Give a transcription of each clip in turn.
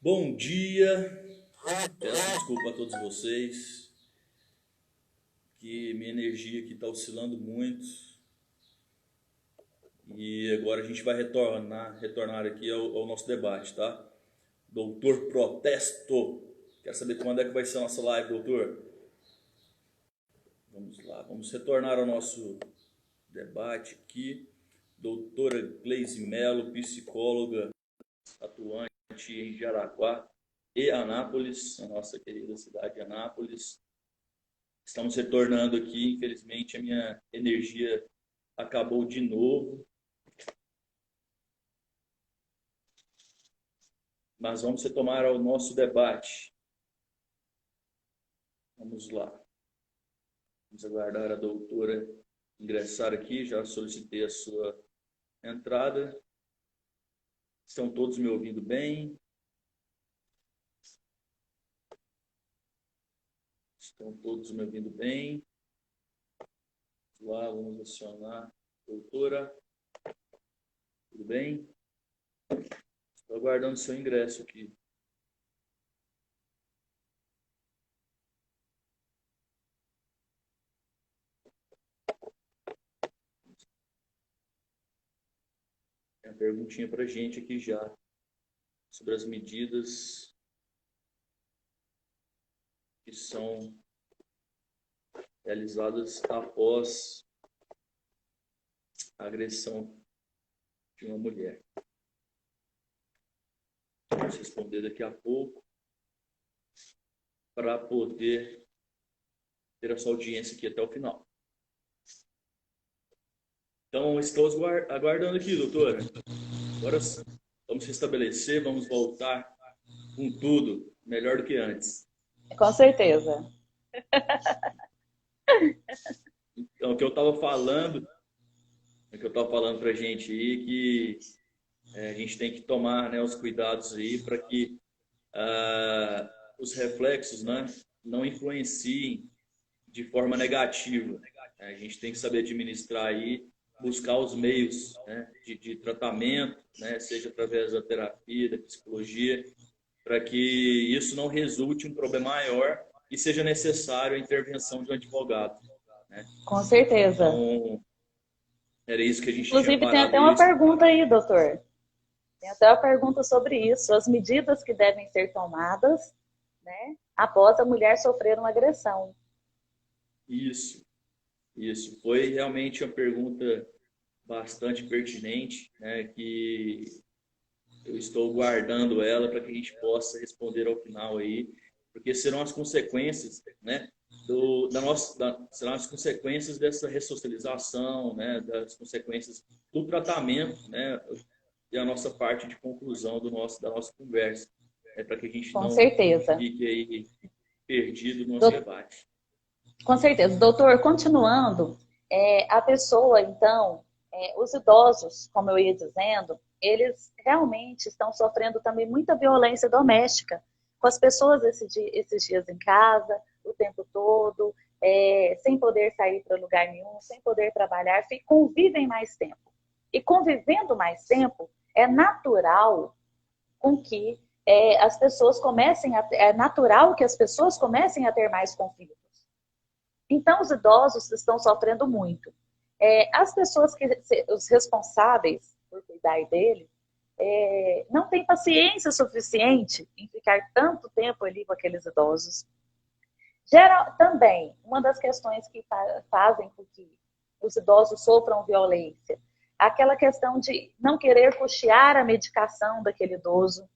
Bom dia, peço desculpa a todos vocês, que minha energia aqui está oscilando muito e agora a gente vai retornar aqui ao nosso debate, tá? Doutor Protesto, quero saber quando é que vai ser a nossa live, doutor? Vamos lá, vamos retornar ao nosso debate aqui. Doutora Gleise Melo, psicóloga, atuante em Jaraguá e Anápolis, a nossa querida cidade de Anápolis. Estamos retornando aqui, infelizmente a minha energia acabou de novo. Mas vamos retomar o nosso debate. Vamos lá. Vamos aguardar a doutora ingressar aqui, já solicitei a sua entrada. Estão todos me ouvindo bem? Estão todos me ouvindo bem? Vamos lá, vamos acionar. Doutora, tudo bem? Estou aguardando seu ingresso aqui. Tem uma perguntinha para a gente aqui já, sobre as medidas que são realizadas após a agressão de uma mulher. Vamos responder daqui a pouco para poder ter a sua audiência aqui até o final. Então, estou aguardando aqui, doutora. Agora vamos restabelecer, vamos voltar com tudo, melhor do que antes. Com certeza. Então, o que eu estava falando para a gente aí, que a gente tem que tomar, né, os cuidados aí para que os reflexos, né, não influenciem de forma negativa. A gente tem que saber administrar aí, buscar os meios, né, de tratamento, né, seja através da terapia, da psicologia, para que isso não resulte em um problema maior e seja necessário a intervenção de um advogado, né? Com certeza. Então, era isso que a gente tinha Inclusive, tem parado até uma aí. pergunta aí, doutor. Tem até uma pergunta sobre isso. As medidas que devem ser tomadas, né, após a mulher sofrer uma agressão. Isso. Foi realmente uma pergunta bastante pertinente, né, que eu estou guardando ela para que a gente possa responder ao final aí, porque serão as consequências, né, serão as consequências dessa ressocialização, né, das consequências do tratamento, né, e a nossa parte de conclusão da nossa conversa, para que a gente Com não certeza. fique aí perdido no nosso debate. Com certeza. Doutor, continuando, a pessoa, então, os idosos, como eu ia dizendo, eles realmente estão sofrendo também muita violência doméstica, com as pessoas esses dias em casa, o tempo todo, sem poder sair para lugar nenhum, sem poder trabalhar, convivem mais tempo. E convivendo mais tempo, é natural com que as pessoas é natural que as pessoas comecem a ter mais conflitos. Então, os idosos estão sofrendo muito. As pessoas os responsáveis por cuidar dele, não têm paciência suficiente em ficar tanto tempo ali com aqueles idosos. Também, uma das questões que fazem com que os idosos sofram violência, aquela questão de não querer custear a medicação daquele idoso,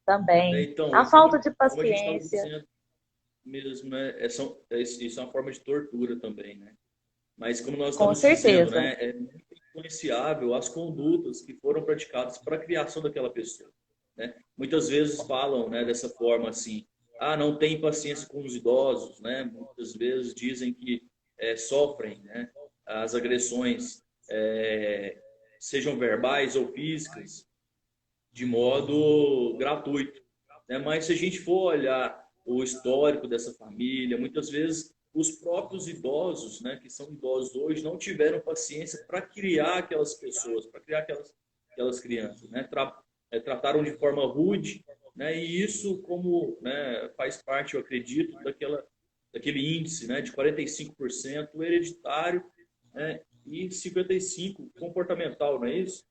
também. Então, A falta de como a gente estava paciência. dizendo mesmo, né, isso é uma forma de tortura também, né? Mas como nós Com estamos dizendo, certeza. né, é muito influenciável as condutas que foram praticadas para a criação daquela pessoa, né? Muitas vezes falam, né, dessa forma assim, não tem paciência com os idosos, né? Muitas vezes dizem que sofrem, né, as agressões, sejam verbais ou físicas, de modo gratuito, né? Mas se a gente for olhar o histórico dessa família, muitas vezes os próprios idosos, né, que são idosos hoje, não tiveram paciência para criar aquelas pessoas, para criar aquelas crianças, né? Trataram de forma rude, né? E isso como, né, faz parte, eu acredito, daquele índice, né, de 45% hereditário, né, e 55% comportamental, não é isso?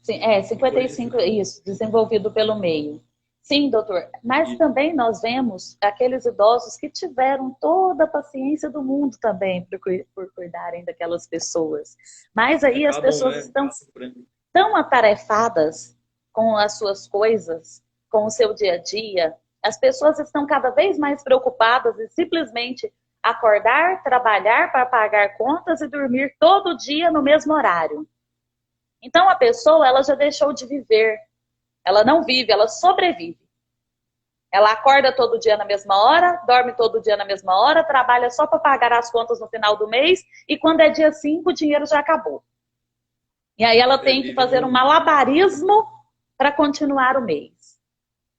Sim, é, Me corrija se eu 55, estiver. isso, desenvolvido pelo meio. Sim, doutor, mas Isso. também nós vemos aqueles idosos que tiveram toda a paciência do mundo também por cuidarem daquelas pessoas. Mas E aí as acabam, pessoas né, estão sofrendo. tão atarefadas com as suas coisas, com o seu dia a dia, as pessoas estão cada vez mais preocupadas em simplesmente acordar, trabalhar para pagar contas e dormir todo dia no mesmo horário. Então a pessoa, ela já deixou de viver. Ela não vive, ela sobrevive. Ela acorda todo dia na mesma hora, dorme todo dia na mesma hora, trabalha só para pagar as contas no final do mês e quando é dia 5 o dinheiro já acabou. E aí ela tem que Vive fazer um no. malabarismo para continuar o mês.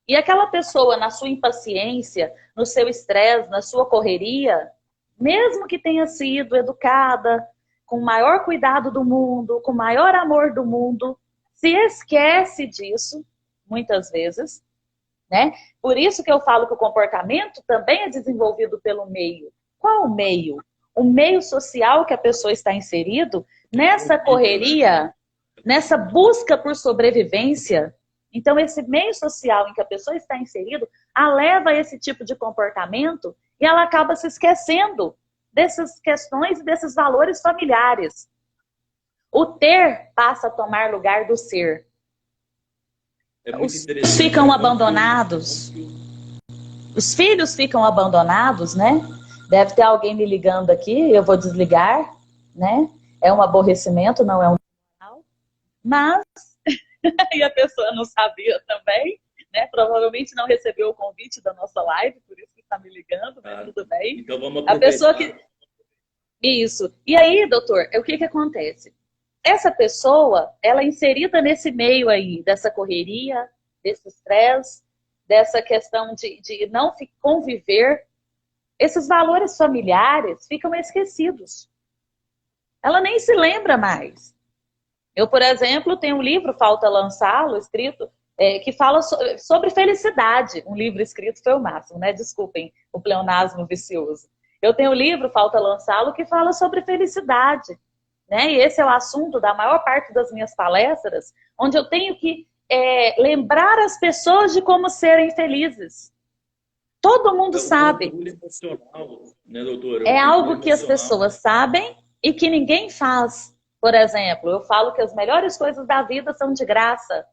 E aquela pessoa, na sua impaciência, no seu estresse, na sua correria, mesmo que tenha sido educada, com o maior cuidado do mundo, com o maior amor do mundo, se esquece disso, muitas vezes, né? Por isso que eu falo que o comportamento também é desenvolvido pelo meio. Qual o meio? O meio social que a pessoa está inserido nessa Convívio, né? correria, nessa busca por sobrevivência. Então, esse meio social em que a pessoa está inserido a leva a esse tipo de comportamento e ela acaba se esquecendo dessas questões e desses valores familiares. O ter passa a tomar lugar do ser. É muito Os filhos interessante, ficam né? abandonados. Os filhos ficam abandonados, né? Deve ter alguém me ligando aqui, eu vou desligar, né? É um aborrecimento, não é um mal. Mas, e a pessoa não sabia também, né? Provavelmente não recebeu o convite da nossa live, por isso que está me ligando, mas Ah, tudo bem. então vamos A pessoa que. aproveitar. Isso. E aí, doutor, o que que acontece? Essa pessoa, ela é inserida nesse meio aí, dessa correria, desse estresse, dessa questão de não conviver, esses valores familiares ficam esquecidos. Ela nem se lembra mais. Eu, por exemplo, tenho um livro, falta lançá-lo, escrito, que fala sobre felicidade. Um livro escrito foi o máximo, né? Desculpem o pleonasmo vicioso. Eu tenho um livro, falta lançá-lo, que fala sobre felicidade. Né? E esse é o assunto da maior parte das minhas palestras, onde eu tenho que lembrar as pessoas de como serem felizes. Todo mundo É o sabe. controle emocional, né, doutor? É o É controle algo que as emocional. pessoas sabem e que ninguém faz. Por exemplo, eu falo que as melhores coisas da vida são de graça,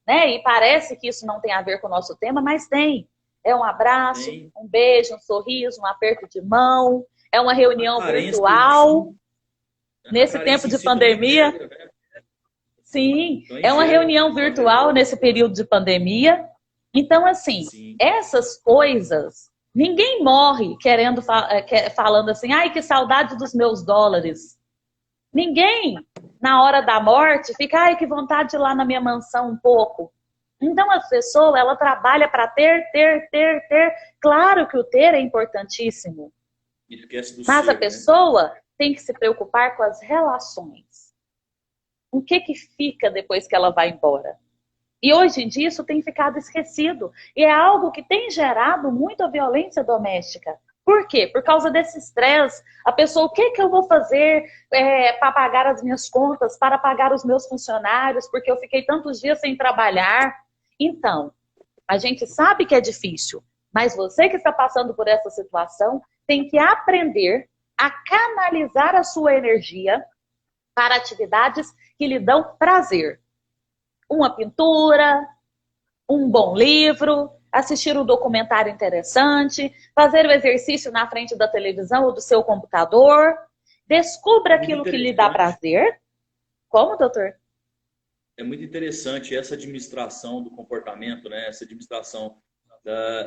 né? E parece que isso não tem a ver com o nosso tema, mas tem. É um abraço, Tem um beijo, um sorriso, um aperto de mão, é uma a reunião carência em virtual. si, a Nesse tempo carência em de si também pandemia, gera, né? sim, Também é uma gera reunião uma virtual melhor. nesse período de pandemia. Então, assim, Sim. essas coisas, ninguém morre falando assim, ai, que saudade dos meus dólares. Ninguém, na hora da morte, fica, ai, que vontade de ir lá na minha mansão um pouco. Então, a pessoa, ela trabalha para ter, ter, ter, ter. Claro que o ter é importantíssimo, Esquece do mas a ser, né? pessoa tem que se preocupar com as relações. O que fica depois que ela vai embora? E hoje em dia isso tem ficado esquecido. E é algo que tem gerado muita violência doméstica. Por quê? Por causa desse estresse. A pessoa, o que eu vou fazer para pagar as minhas contas, para pagar os meus funcionários, porque eu fiquei tantos dias sem trabalhar. Então, a gente sabe que é difícil, mas você que está passando por essa situação tem que aprender a canalizar a sua energia para atividades que lhe dão prazer. Uma pintura, um bom livro, assistir um documentário interessante, fazer o exercício na frente da televisão ou do seu computador. Descubra É muito aquilo que lhe dá interessante. prazer. Como, doutor? É muito interessante essa administração do comportamento, né? Essa administração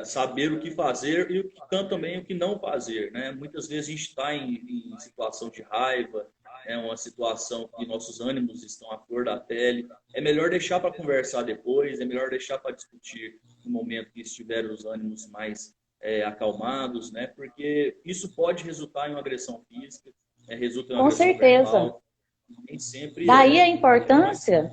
saber o que fazer e também o que não fazer, né? Muitas vezes a gente está em situação de raiva, é uma situação que nossos ânimos estão à flor da pele. É melhor deixar para conversar depois, é melhor deixar para discutir no momento que estiver os ânimos mais acalmados, né? Porque isso pode resultar em uma agressão física, resulta em uma Com agressão certeza. verbal. Nem sempre Daí a é. Então, importância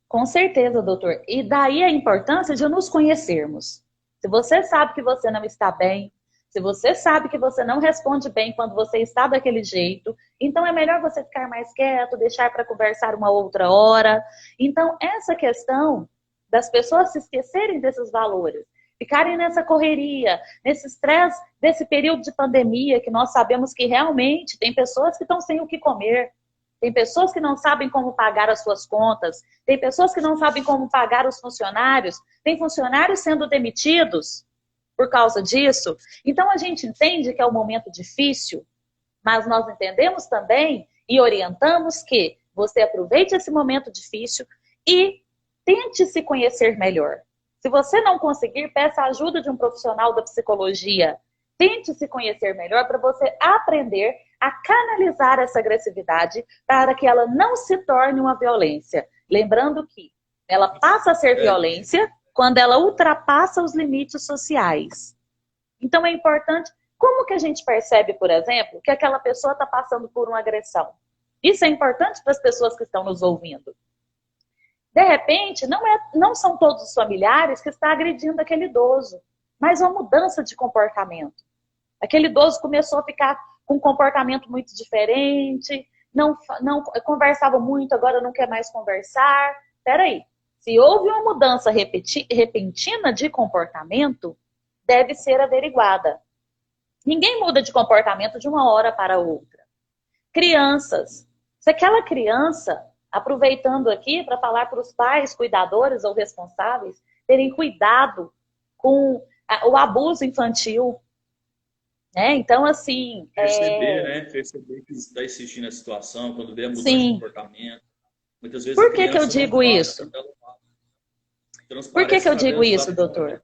Com certeza, doutor. E daí a importância de nos conhecermos. Se você sabe que você não está bem, se você sabe que você não responde bem quando você está daquele jeito, então é melhor você ficar mais quieto, deixar para conversar uma outra hora. Então, essa questão das pessoas se esquecerem desses valores, ficarem nessa correria, nesse estresse desse período de pandemia, que nós sabemos que realmente tem pessoas que estão sem o que comer, tem pessoas que não sabem como pagar as suas contas, tem pessoas que não sabem como pagar os funcionários, tem funcionários sendo demitidos por causa disso. Então a gente entende que é um momento difícil, mas nós entendemos também e orientamos que você aproveite esse momento difícil e tente se conhecer melhor. Se você não conseguir, peça a ajuda de um profissional da psicologia. Tente se conhecer melhor para você aprender a canalizar essa agressividade para que ela não se torne uma violência. Lembrando que ela passa a ser violência quando ela ultrapassa os limites sociais. Então é importante, como que a gente percebe, por exemplo, que aquela pessoa está passando por uma agressão? Isso é importante para as pessoas que estão nos ouvindo. De repente, não são todos os familiares que estão agredindo aquele idoso, mas uma mudança de comportamento. Aquele idoso começou a ficar com um comportamento muito diferente, não conversava muito, agora não quer mais conversar. Espera aí, se houve uma mudança repentina de comportamento, deve ser averiguada. Ninguém muda de comportamento de uma hora para outra. Crianças, se aquela criança, aproveitando aqui para falar para os pais, cuidadores ou responsáveis, terem cuidado com o abuso infantil. Então, assim... Perceber que está assistindo a situação, quando vê a mudança de comportamento. Muitas vezes Por que eu digo isso? Por que eu digo isso, doutor?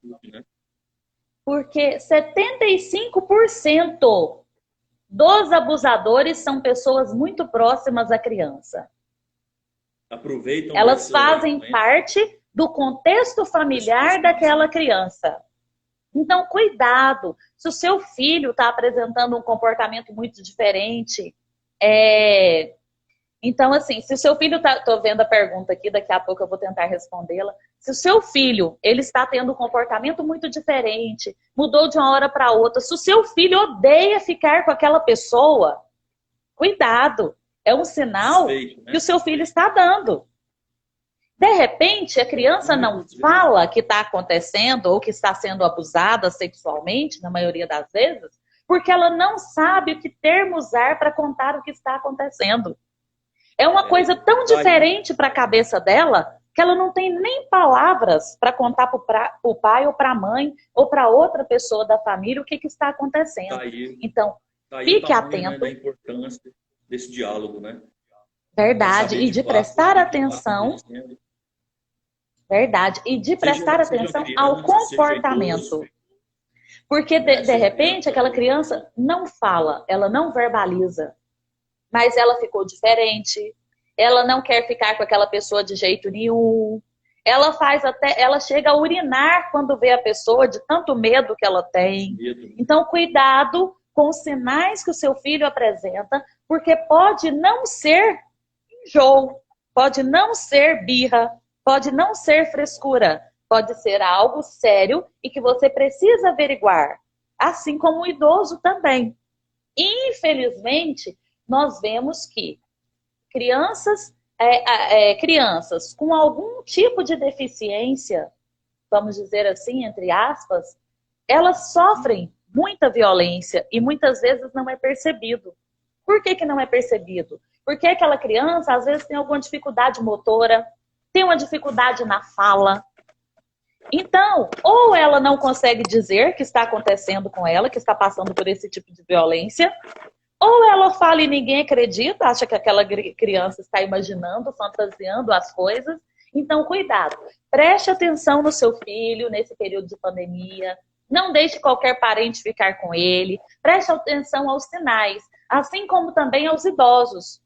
Porque 75% dos abusadores são pessoas muito próximas à criança. Aproveitam. Elas fazem parte do contexto familiar daquela criança. Então, cuidado. Se o seu filho está apresentando um comportamento muito diferente, então, assim, se o seu filho está... Estou vendo a pergunta aqui, daqui a pouco eu vou tentar respondê-la. Se o seu filho, ele está tendo um comportamento muito diferente, mudou de uma hora para outra, se o seu filho odeia ficar com aquela pessoa, cuidado. É um sinal que o seu filho está dando. De repente, a criança não fala que está acontecendo ou que está sendo abusada sexualmente, na maioria das vezes, porque ela não sabe que termo usar para contar o que está acontecendo. É uma coisa tão diferente para a cabeça dela que ela não tem nem palavras para contar para o pai ou para a mãe ou para outra pessoa da família o que está acontecendo. Então, fique atento. Da importância desse diálogo, né? Verdade. E de prestar atenção... Verdade. E de prestar atenção ao comportamento. Porque, de repente, aquela criança não fala, ela não verbaliza. Mas ela ficou diferente. Ela não quer ficar com aquela pessoa de jeito nenhum. Ela chega a urinar quando vê a pessoa, de tanto medo que ela tem. Então, cuidado com os sinais que o seu filho apresenta, porque pode não ser enjoo, pode não ser birra, pode não ser frescura, pode ser algo sério e que você precisa averiguar, assim como o idoso também. Infelizmente, nós vemos que crianças com algum tipo de deficiência, vamos dizer assim, entre aspas, elas sofrem muita violência e muitas vezes não é percebido. Por que não é percebido? Porque aquela criança, às vezes, tem alguma dificuldade motora, tem uma dificuldade na fala. Então, ou ela não consegue dizer que está acontecendo com ela, que está passando por esse tipo de violência, ou ela fala e ninguém acredita, acha que aquela criança está imaginando, fantasiando as coisas. Então, cuidado. Preste atenção no seu filho nesse período de pandemia. Não deixe qualquer parente ficar com ele. Preste atenção aos sinais, assim como também aos idosos.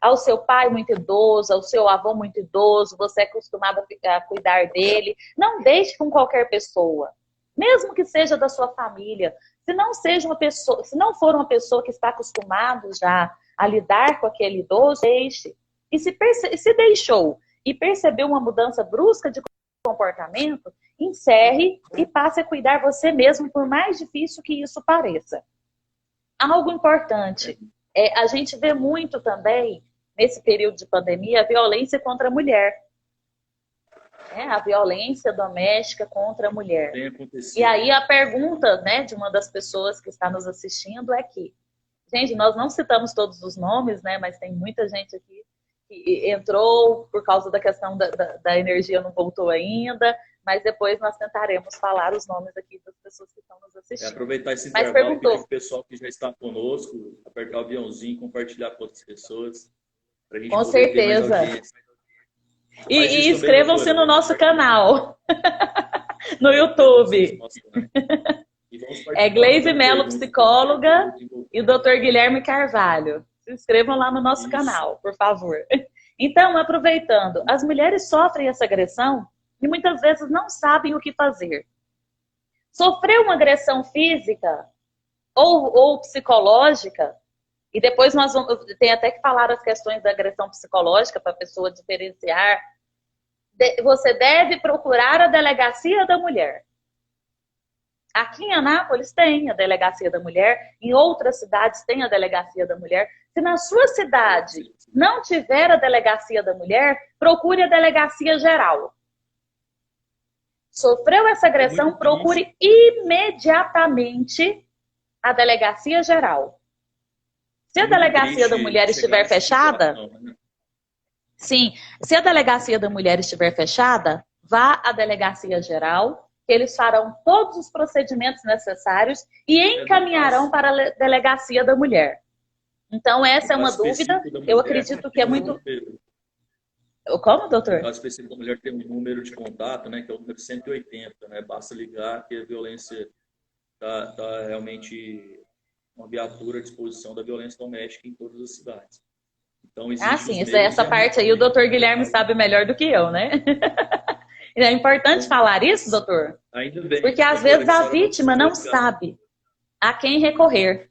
Ao seu pai muito idoso, ao seu avô muito idoso, você é acostumado a cuidar dele. Não deixe com qualquer pessoa, mesmo que seja da sua família. Se não for uma pessoa que está acostumada já a lidar com aquele idoso, deixe. E se deixou e percebeu uma mudança brusca de comportamento, encerre e passe a cuidar você mesmo, por mais difícil que isso pareça. Algo importante, a gente vê muito também, nesse período de pandemia, a violência contra a mulher. A violência doméstica contra a mulher. E aí a pergunta, né, de uma das pessoas que está nos assistindo é que, gente, nós não citamos todos os nomes, né, mas tem muita gente aqui que entrou por causa da questão da energia, não voltou ainda, mas depois nós tentaremos falar os nomes aqui das pessoas que estão nos assistindo. Aproveitar esse intervalo e pedir para o pessoal que já está conosco, apertar o aviãozinho, compartilhar com outras pessoas. Pra gente com certeza. E inscrevam-se no nosso canal, no YouTube. É Gleise Mello, psicóloga, e o Dr. Guilherme Carvalho. Se inscrevam lá no nosso canal, por favor. Então, aproveitando, as mulheres sofrem essa agressão e muitas vezes não sabem o que fazer. Sofreu uma agressão física ou psicológica, e depois nós vamos, tem até que falar as questões da agressão psicológica para a pessoa diferenciar. Você deve procurar a delegacia da mulher. Aqui em Anápolis tem a delegacia da mulher, em outras cidades tem a delegacia da mulher. Se na sua cidade não tiver a delegacia da mulher, procure a delegacia geral. Sofreu essa agressão, procure imediatamente a delegacia geral. Se a delegacia da mulher estiver fechada, sim, se a delegacia da mulher estiver fechada, vá à delegacia geral, que eles farão todos os procedimentos necessários e encaminharão para a delegacia da mulher. Então, essa é uma dúvida, eu acredito que é muito... Como, doutor? No caso específico da mulher tem um número de contato, né, que é o número 180, né? Basta ligar que a violência está realmente uma viatura à disposição da violência doméstica em todas as cidades. Então, sim, essa parte aí o doutor Guilherme sabe melhor do que eu, né? É importante falar isso, doutor? Ainda bem. Porque às vezes a vítima não sabe a quem recorrer,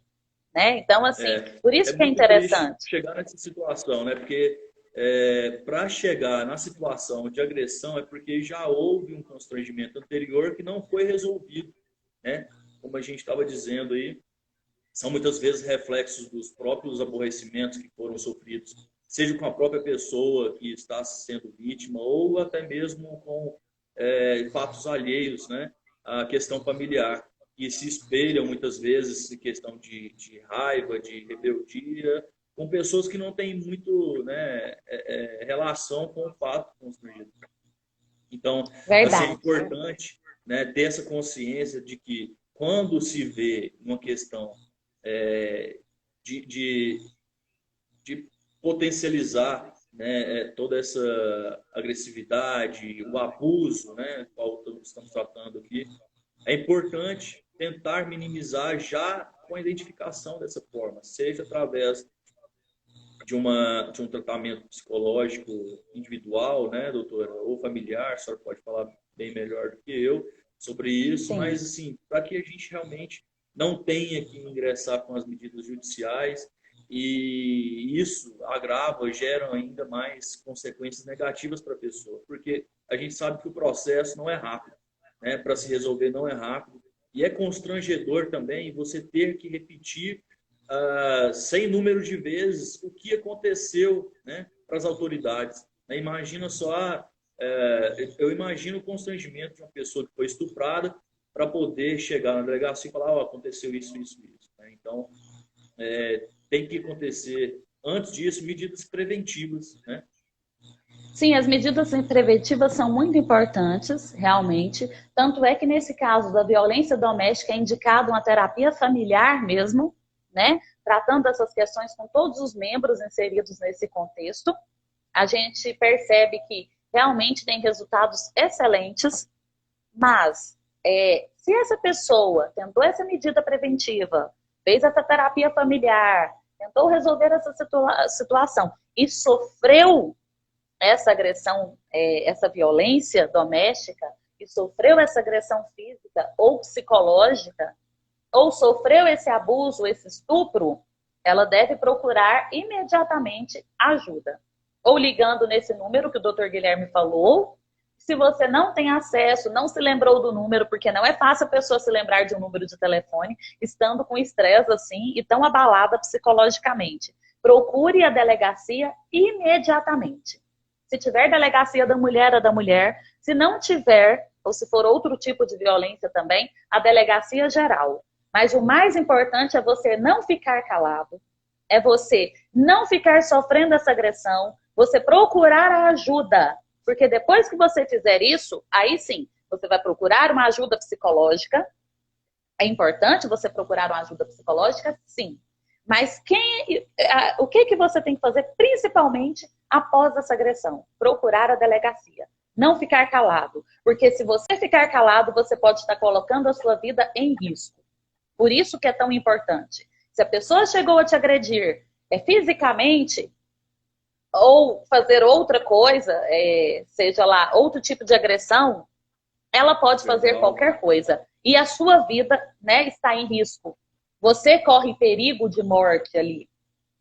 né? Então, assim, por isso que é interessante. Chegar nessa situação, né? Porque para chegar na situação de agressão é porque já houve um constrangimento anterior que não foi resolvido, né? Como a gente estava dizendo aí, são muitas vezes reflexos dos próprios aborrecimentos que foram sofridos, seja com a própria pessoa que está sendo vítima ou até mesmo com fatos alheios, né, à questão familiar, que se espelham muitas vezes em questão de raiva, de rebeldia, com pessoas que não têm muito, né, relação com o fato constrangido. Então, assim, é importante, né, ter essa consciência de que quando se vê uma questão de potencializar, né, toda essa agressividade, o abuso, né, qual estamos tratando aqui, é importante tentar minimizar já com a identificação dessa forma, seja através de um tratamento psicológico individual, né, doutora, ou familiar, a senhora pode falar bem melhor do que eu sobre isso, sim, mas assim, para que a gente realmente não tenha que ingressar com as medidas judiciais e isso agrava, gera ainda mais consequências negativas para a pessoa, porque a gente sabe que o processo não é rápido, né? Para se resolver não é rápido, e é constrangedor também você ter que repetir sem número de vezes o que aconteceu, né, para as autoridades. Imagina só, eu imagino o constrangimento de uma pessoa que foi estuprada para poder chegar na delegacia e falar, aconteceu isso, isso, isso. Então, tem que acontecer, antes disso, medidas preventivas, né? Sim, as medidas preventivas são muito importantes, realmente. Tanto é que, nesse caso da violência doméstica, é indicado uma terapia familiar mesmo, né? Tratando essas questões com todos os membros inseridos nesse contexto. A gente percebe que realmente tem resultados excelentes, mas se essa pessoa tentou essa medida preventiva, fez essa terapia familiar, tentou resolver essa situação e sofreu essa agressão, essa violência doméstica, e sofreu essa agressão física ou psicológica, ou sofreu esse abuso, esse estupro, ela deve procurar imediatamente ajuda. ou ligando nesse número que o doutor Guilherme falou. Se você não tem acesso, não se lembrou do número, porque não é fácil a pessoa se lembrar de um número de telefone, estando com estresse assim e tão abalada psicologicamente. Procure a delegacia imediatamente. Se tiver delegacia da mulher, é da mulher. Se não tiver, ou se for outro tipo de violência também, a delegacia geral. Mas o mais importante é você não ficar calado, é você não ficar sofrendo essa agressão, você procurar a ajuda. Porque depois que você fizer isso, aí sim, você vai procurar uma ajuda psicológica. É importante você procurar uma ajuda psicológica? Sim. Mas o que você tem que fazer, principalmente após essa agressão? Procurar a delegacia. Não ficar calado. Porque se você ficar calado, você pode estar colocando a sua vida em risco. Por isso que é tão importante. Se a pessoa chegou a te agredir fisicamente, ou fazer outra coisa, seja lá outro tipo de agressão, ela pode fazer qualquer coisa. E a sua vida, né, está em risco. Você corre perigo de morte ali.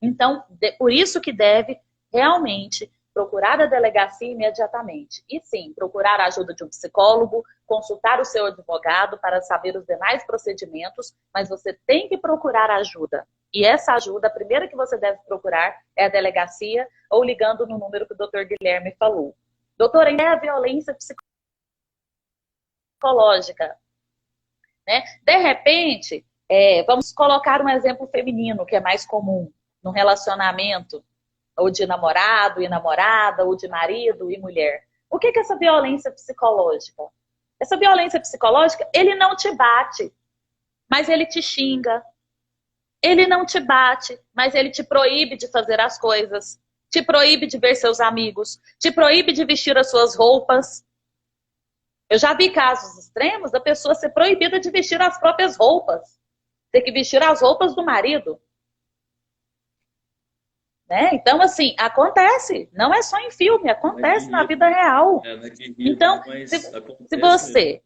Então, por isso que deve realmente procurar a delegacia imediatamente. E sim, procurar a ajuda de um psicólogo, consultar o seu advogado para saber os demais procedimentos, mas você tem que procurar ajuda. E essa ajuda, a primeira que você deve procurar é a delegacia ou ligando no número que o doutor Guilherme falou. Doutor, ainda é a violência psicológica. Né? De repente, vamos colocar um exemplo feminino, que é mais comum no relacionamento, ou de namorado e namorada, ou de marido e mulher. O que é essa violência psicológica? Essa violência psicológica, ele não te bate, mas ele te xinga. Ele não te bate, mas ele te proíbe de fazer as coisas, te proíbe de ver seus amigos, te proíbe de vestir as suas roupas. Eu já vi casos extremos da pessoa ser proibida de vestir as próprias roupas, ter que vestir as roupas do marido. Né? Então, assim, acontece. Não é só em filme, acontece na vida real. Então, se você...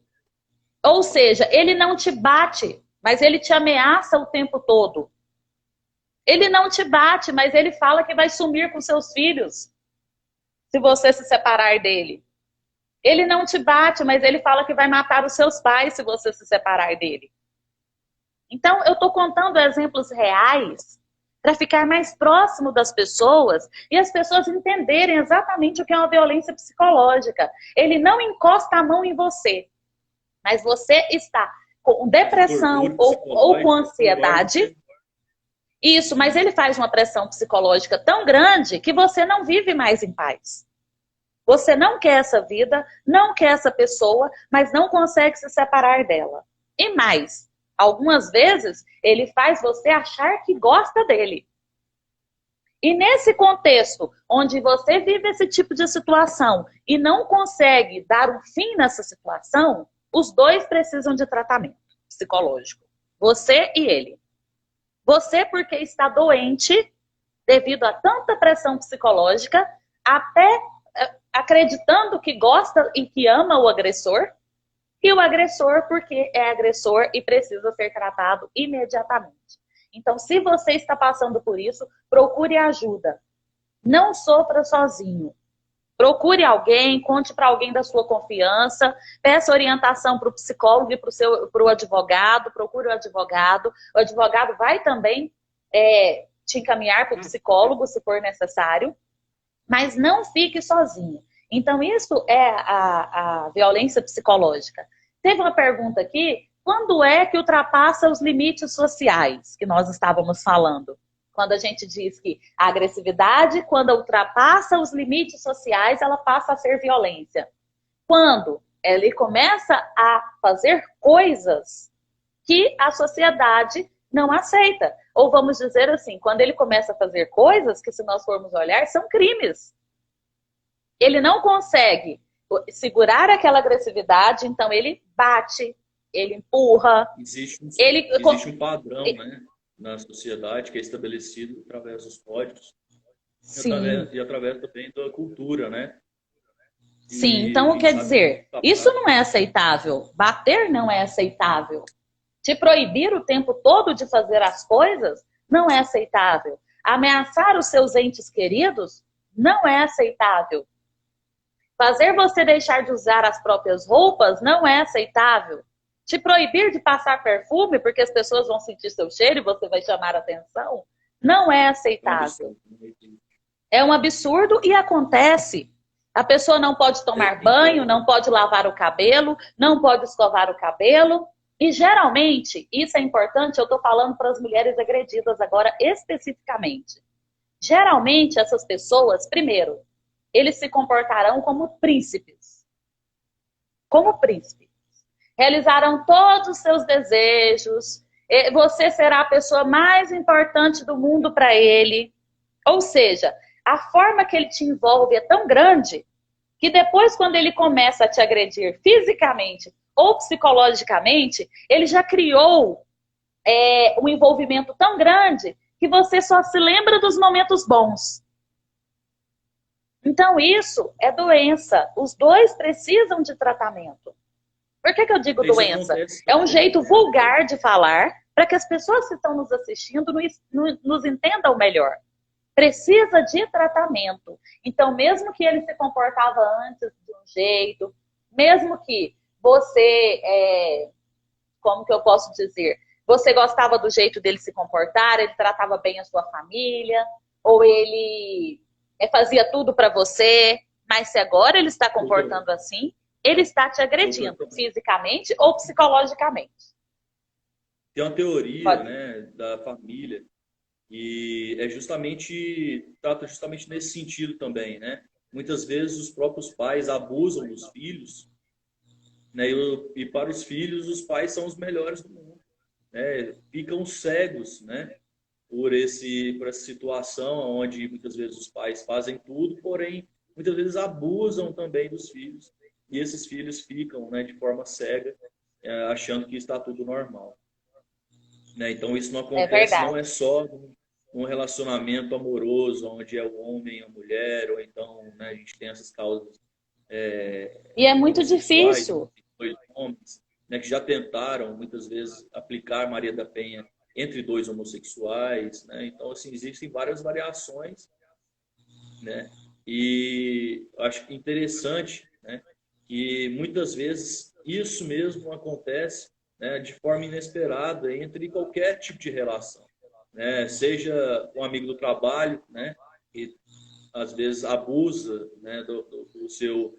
Ou seja, ele não te bate, mas ele te ameaça o tempo todo. Ele não te bate, mas ele fala que vai sumir com seus filhos, se você se separar dele. Ele não te bate, mas ele fala que vai matar os seus pais se você se separar dele. Então, eu estou contando exemplos reais para ficar mais próximo das pessoas e as pessoas entenderem exatamente o que é uma violência psicológica. Ele não encosta a mão em você, mas você está com depressão ou com ansiedade. Isso, mas ele faz uma pressão psicológica tão grande que você não vive mais em paz. Você não quer essa vida, não quer essa pessoa, mas não consegue se separar dela. E mais, algumas vezes ele faz você achar que gosta dele. E nesse contexto, onde você vive esse tipo de situação e não consegue dar um fim nessa situação, os dois precisam de tratamento psicológico. Você e ele. Você porque está doente devido a tanta pressão psicológica, até acreditando que gosta e que ama o agressor, e o agressor porque é agressor e precisa ser tratado imediatamente. Então, se você está passando por isso, procure ajuda. Não sofra sozinho. Procure alguém, conte para alguém da sua confiança, peça orientação para o psicólogo e para o advogado, procure o advogado. O advogado vai também te encaminhar para o psicólogo, se for necessário, mas não fique sozinho. Então, isso é a violência psicológica. Teve uma pergunta aqui, quando é que ultrapassa os limites sociais que nós estávamos falando? Quando a gente diz que a agressividade, quando ultrapassa os limites sociais, ela passa a ser violência. Quando ele começa a fazer coisas que a sociedade não aceita. Ou vamos dizer assim, quando ele começa a fazer coisas que, se nós formos olhar, são crimes. Ele não consegue segurar aquela agressividade, então ele bate, ele empurra. Existe um padrão, né, na sociedade que é estabelecido através dos códigos e através também da cultura, né? Sim, então quer dizer, isso não é aceitável. Bater não é aceitável. Te proibir o tempo todo de fazer as coisas não é aceitável. Ameaçar os seus entes queridos não é aceitável. Fazer você deixar de usar as próprias roupas não é aceitável. Te proibir de passar perfume porque as pessoas vão sentir seu cheiro e você vai chamar atenção, não é aceitável. É um absurdo e acontece. A pessoa não pode tomar banho, não pode lavar o cabelo, não pode escovar o cabelo. E geralmente, isso é importante, eu estou falando para as mulheres agredidas agora especificamente. Geralmente, essas pessoas, primeiro, eles se comportarão como príncipes. Como príncipes. Realizarão todos os seus desejos. Você será a pessoa mais importante do mundo para ele. Ou seja, a forma que ele te envolve é tão grande que depois, quando ele começa a te agredir fisicamente ou psicologicamente, ele já criou um envolvimento tão grande que você só se lembra dos momentos bons. Então, isso é doença. Os dois precisam de tratamento. Por que eu digo doença? É um jeito vulgar de falar para que as pessoas que estão nos assistindo nos entendam melhor. Precisa de tratamento. Então, mesmo que ele se comportava antes de um jeito, mesmo que você, como que eu posso dizer? Você gostava do jeito dele se comportar, ele tratava bem a sua família, ou ele fazia tudo para você, mas se agora ele está comportando assim, ele está te agredindo, fisicamente ou psicologicamente. Tem uma teoria, né, da família e trata justamente nesse sentido também, né? Muitas vezes os próprios pais abusam dos filhos, né? E para os filhos, os pais são os melhores do mundo, né? Ficam cegos, né? Por essa situação onde muitas vezes os pais fazem tudo, porém, muitas vezes abusam também dos filhos. E esses filhos ficam, né, de forma cega, achando que está tudo normal. Né? Então, isso não acontece, não é só um relacionamento amoroso, onde é o homem e a mulher, ou então, né, a gente tem essas causas. E é muito difícil. Dois homens, né, que já tentaram, muitas vezes, aplicar Maria da Penha entre dois homossexuais. Né? Então, assim, existem várias variações. Né? E acho que interessante, né, que muitas vezes isso mesmo acontece, né, de forma inesperada entre qualquer tipo de relação, né? Seja um amigo do trabalho, né, que às vezes abusa, né, do seu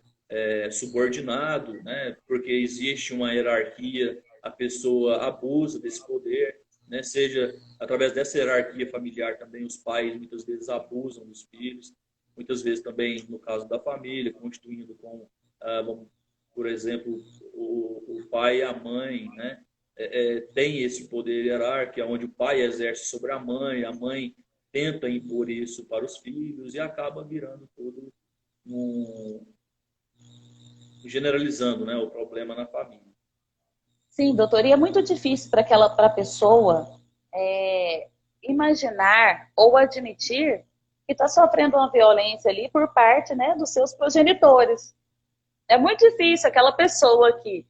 subordinado, né, porque existe uma hierarquia, a pessoa abusa desse poder, né? Seja através dessa hierarquia familiar também os pais muitas vezes abusam dos filhos, muitas vezes também no caso da família, constituindo com por exemplo, o pai e a mãe, né, tem esse poder hierárquico, onde o pai exerce sobre a mãe tenta impor isso para os filhos e acaba virando todo generalizando, né, o problema na família. Sim, doutor, e é muito difícil para a pessoa imaginar ou admitir que está sofrendo uma violência ali por parte, né, dos seus progenitores. É muito difícil aquela pessoa que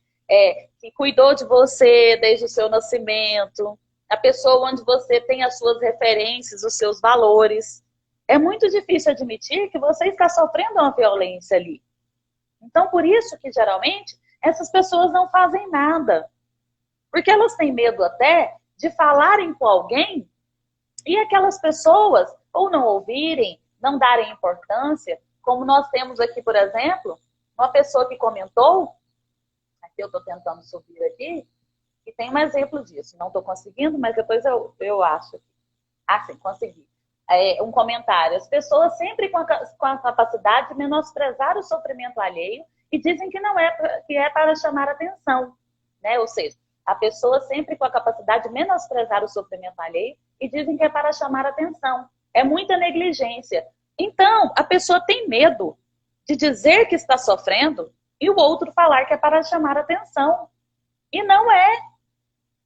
cuidou de você desde o seu nascimento, a pessoa onde você tem as suas referências, os seus valores. É muito difícil admitir que você está sofrendo uma violência ali. Então, por isso que, geralmente, essas pessoas não fazem nada. Porque elas têm medo até de falarem com alguém e aquelas pessoas ou não ouvirem, não darem importância, como nós temos aqui, por exemplo, uma pessoa que comentou, aqui eu estou tentando subir aqui, e tem um exemplo disso. Não estou conseguindo, mas depois eu acho. Ah, sim, consegui. Um comentário. As pessoas sempre com a capacidade de menosprezar o sofrimento alheio e dizem que não que é para chamar atenção. Né? Ou seja, a pessoa sempre com a capacidade de menosprezar o sofrimento alheio e dizem que é para chamar atenção. É muita negligência. Então, a pessoa tem medo de dizer que está sofrendo e o outro falar que é para chamar atenção. E não é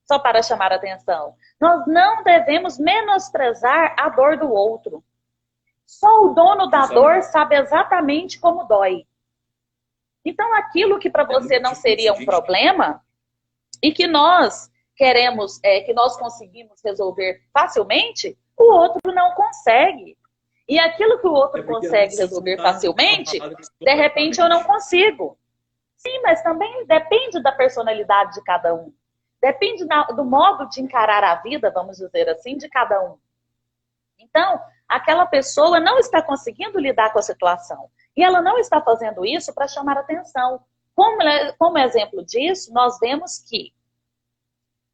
só para chamar atenção. Nós não devemos menosprezar a dor do outro. Só o dono da dor sabe exatamente como dói. Então, aquilo que para você não seria um problema e que nós queremos, que nós conseguimos resolver facilmente, o outro não consegue. E aquilo que o outro porque a consegue gente resolver tá facilmente, falando desse de repente eu não comportamento. consigo. Sim, mas também depende da personalidade de cada um. Depende do modo de encarar a vida, vamos dizer assim, de cada um. Então, aquela pessoa não está conseguindo lidar com a situação. E ela não está fazendo isso para chamar atenção. Como exemplo disso, nós vemos que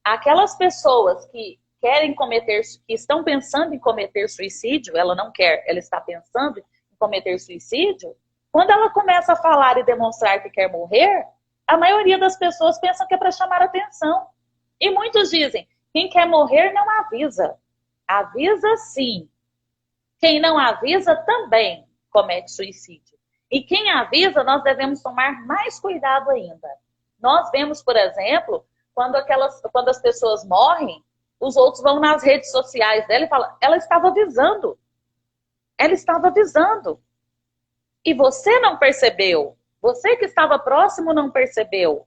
aquelas pessoas que querem cometer, que estão pensando em cometer suicídio, ela não quer, ela está pensando em cometer suicídio, quando ela começa a falar e demonstrar que quer morrer, a maioria das pessoas pensa que é para chamar atenção. E muitos dizem, quem quer morrer não avisa. Avisa sim. Quem não avisa também comete suicídio. E quem avisa, nós devemos tomar mais cuidado ainda. Nós vemos, por exemplo, quando as pessoas morrem, os outros vão nas redes sociais dela e falam, ela estava avisando. Ela estava avisando. E você não percebeu. Você que estava próximo não percebeu.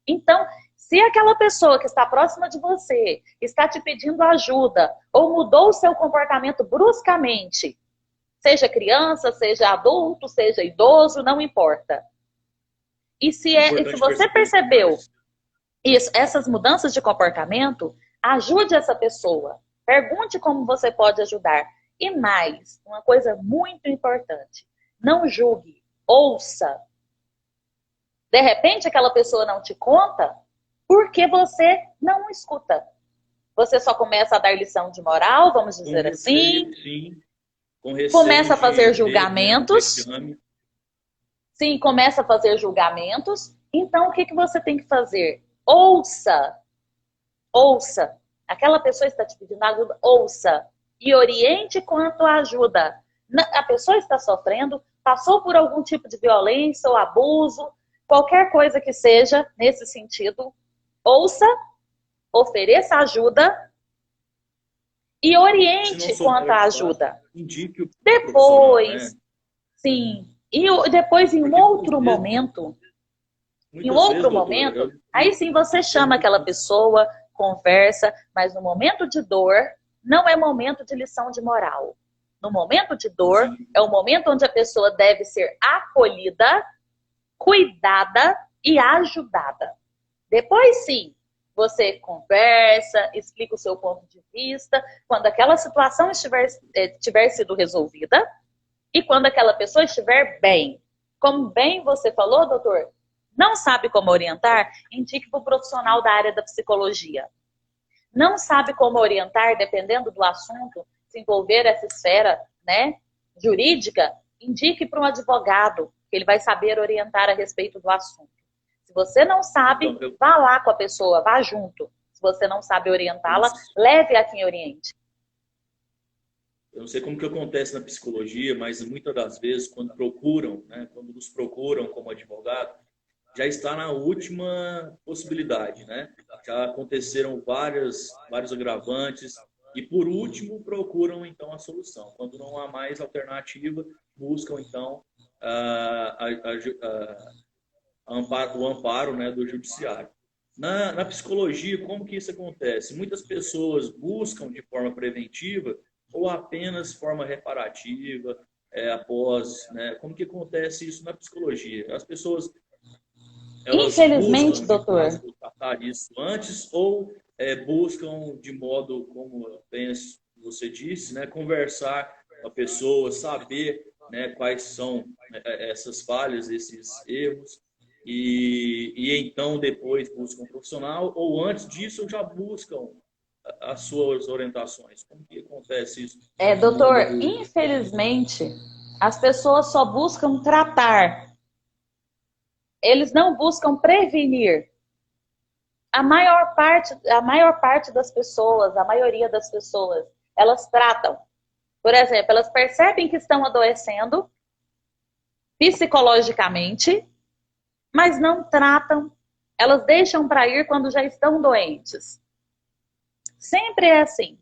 Então, se aquela pessoa que está próxima de você está te pedindo ajuda ou mudou o seu comportamento bruscamente, seja criança, seja adulto, seja idoso, não importa. E se você percebeu isso, essas mudanças de comportamento, ajude essa pessoa. Pergunte como você pode ajudar. E mais, uma coisa muito importante, não julgue, ouça. De repente, aquela pessoa não te conta porque você não escuta. Você só começa a dar lição de moral, vamos dizer assim. Sim. Com receio começa a fazer julgamentos. Sim, começa a fazer julgamentos. Então, o que você tem que fazer? Ouça. Ouça. Aquela pessoa está te pedindo ajuda, ouça. E oriente quanto à ajuda. A pessoa está sofrendo, passou por algum tipo de violência ou abuso, qualquer coisa que seja nesse sentido, ouça, ofereça ajuda e oriente quanto à ajuda. Indique o depois, né? Sim, e depois em um outro momento, aí sim você chama aquela pessoa, conversa, mas no momento de dor, não é momento de lição de moral. No momento de dor, é o momento onde a pessoa deve ser acolhida, cuidada e ajudada. Depois sim, você conversa, explica o seu ponto de vista, quando aquela situação tiver sido resolvida e quando aquela pessoa estiver bem. Como bem você falou, doutor, não sabe como orientar? Indique para o profissional da área da psicologia. Não sabe como orientar, dependendo do assunto, se envolver essa esfera, né, jurídica, indique para um advogado, que ele vai saber orientar a respeito do assunto. Se você não sabe, vá lá com a pessoa, vá junto. Se você não sabe orientá-la, leve a quem oriente. Eu não sei como que acontece na psicologia, mas muitas das vezes, quando procuram, né, quando nos procuram como advogado, já está na última possibilidade, né? Já aconteceram vários agravantes e, por último, procuram, então, a solução. Quando não há mais alternativa, buscam, então, o amparo, né, do judiciário. Na psicologia, como que isso acontece? Muitas pessoas buscam de forma preventiva ou apenas forma reparativa, após, né? Como que acontece isso na psicologia? As pessoas, elas infelizmente, buscam, doutor, tratar isso antes ou buscam de modo, como eu penso, você disse, né, conversar com a pessoa, saber, né, quais são essas falhas, esses erros, e então depois buscam um profissional, ou antes disso já buscam as suas orientações. Como que acontece isso? Doutor, infelizmente, as pessoas só buscam tratar. Eles não buscam prevenir. A maior parte das pessoas, a maioria das pessoas, elas tratam. Por exemplo, elas percebem que estão adoecendo psicologicamente, mas não tratam. Elas deixam para ir quando já estão doentes. Sempre é assim.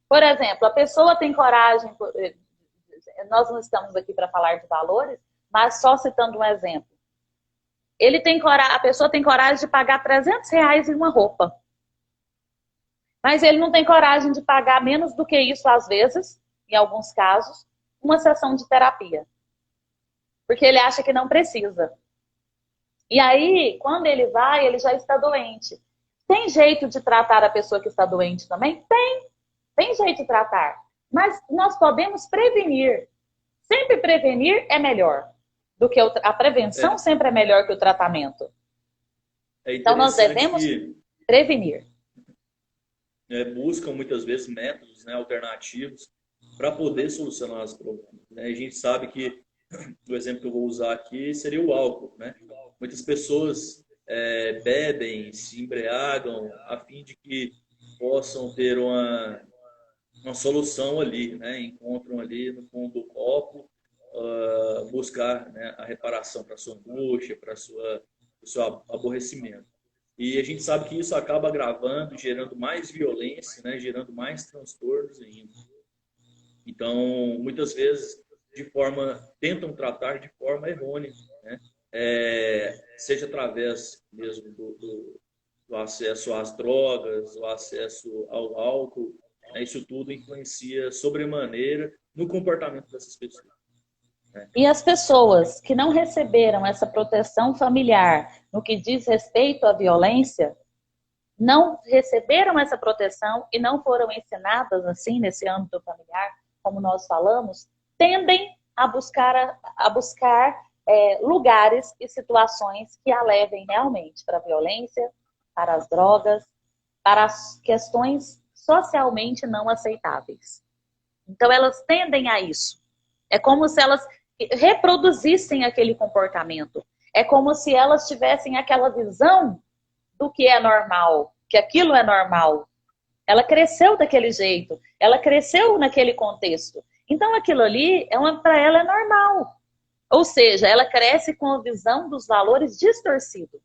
Por exemplo, a pessoa tem coragem, nós não estamos aqui para falar de valores, mas só citando um exemplo. A pessoa tem coragem de pagar R$300 em uma roupa. Mas ele não tem coragem de pagar menos do que isso, às vezes, em alguns casos, uma sessão de terapia. Porque ele acha que não precisa. E aí, quando ele vai, ele já está doente. Tem jeito de tratar a pessoa que está doente também? Tem jeito de tratar. Mas nós podemos prevenir. Sempre prevenir é melhor do que a prevenção sempre é melhor que o tratamento. Então nós devemos prevenir. Buscam muitas vezes métodos, né, alternativos para poder solucionar os problemas. Né? A gente sabe que o exemplo que eu vou usar aqui seria o álcool. Né? Muitas pessoas bebem, se embriagam a fim de que possam ter uma solução ali, né? Encontram ali no fundo do copo, buscar, né, a reparação para sua angústia, para o seu aborrecimento. E a gente sabe que isso acaba agravando, gerando mais violência, né? Gerando mais transtornos ainda. Então, muitas vezes, tentam tratar de forma errônea, né? Seja através mesmo do acesso às drogas, o acesso ao álcool, né? Isso tudo influencia sobremaneira no comportamento dessas pessoas. Né? E as pessoas que não receberam essa proteção familiar no que diz respeito à violência, não receberam essa proteção e não foram ensinadas assim nesse âmbito familiar, como nós falamos, tendem a buscar lugares e situações que a levem realmente para a violência, para as drogas, para as questões socialmente não aceitáveis. Então elas tendem a isso. É como se elas reproduzissem aquele comportamento. É como se elas tivessem aquela visão do que é normal, que aquilo é normal. Ela cresceu daquele jeito, ela cresceu naquele contexto. Então aquilo ali, para ela é normal. Ou seja, ela cresce com a visão dos valores distorcidos.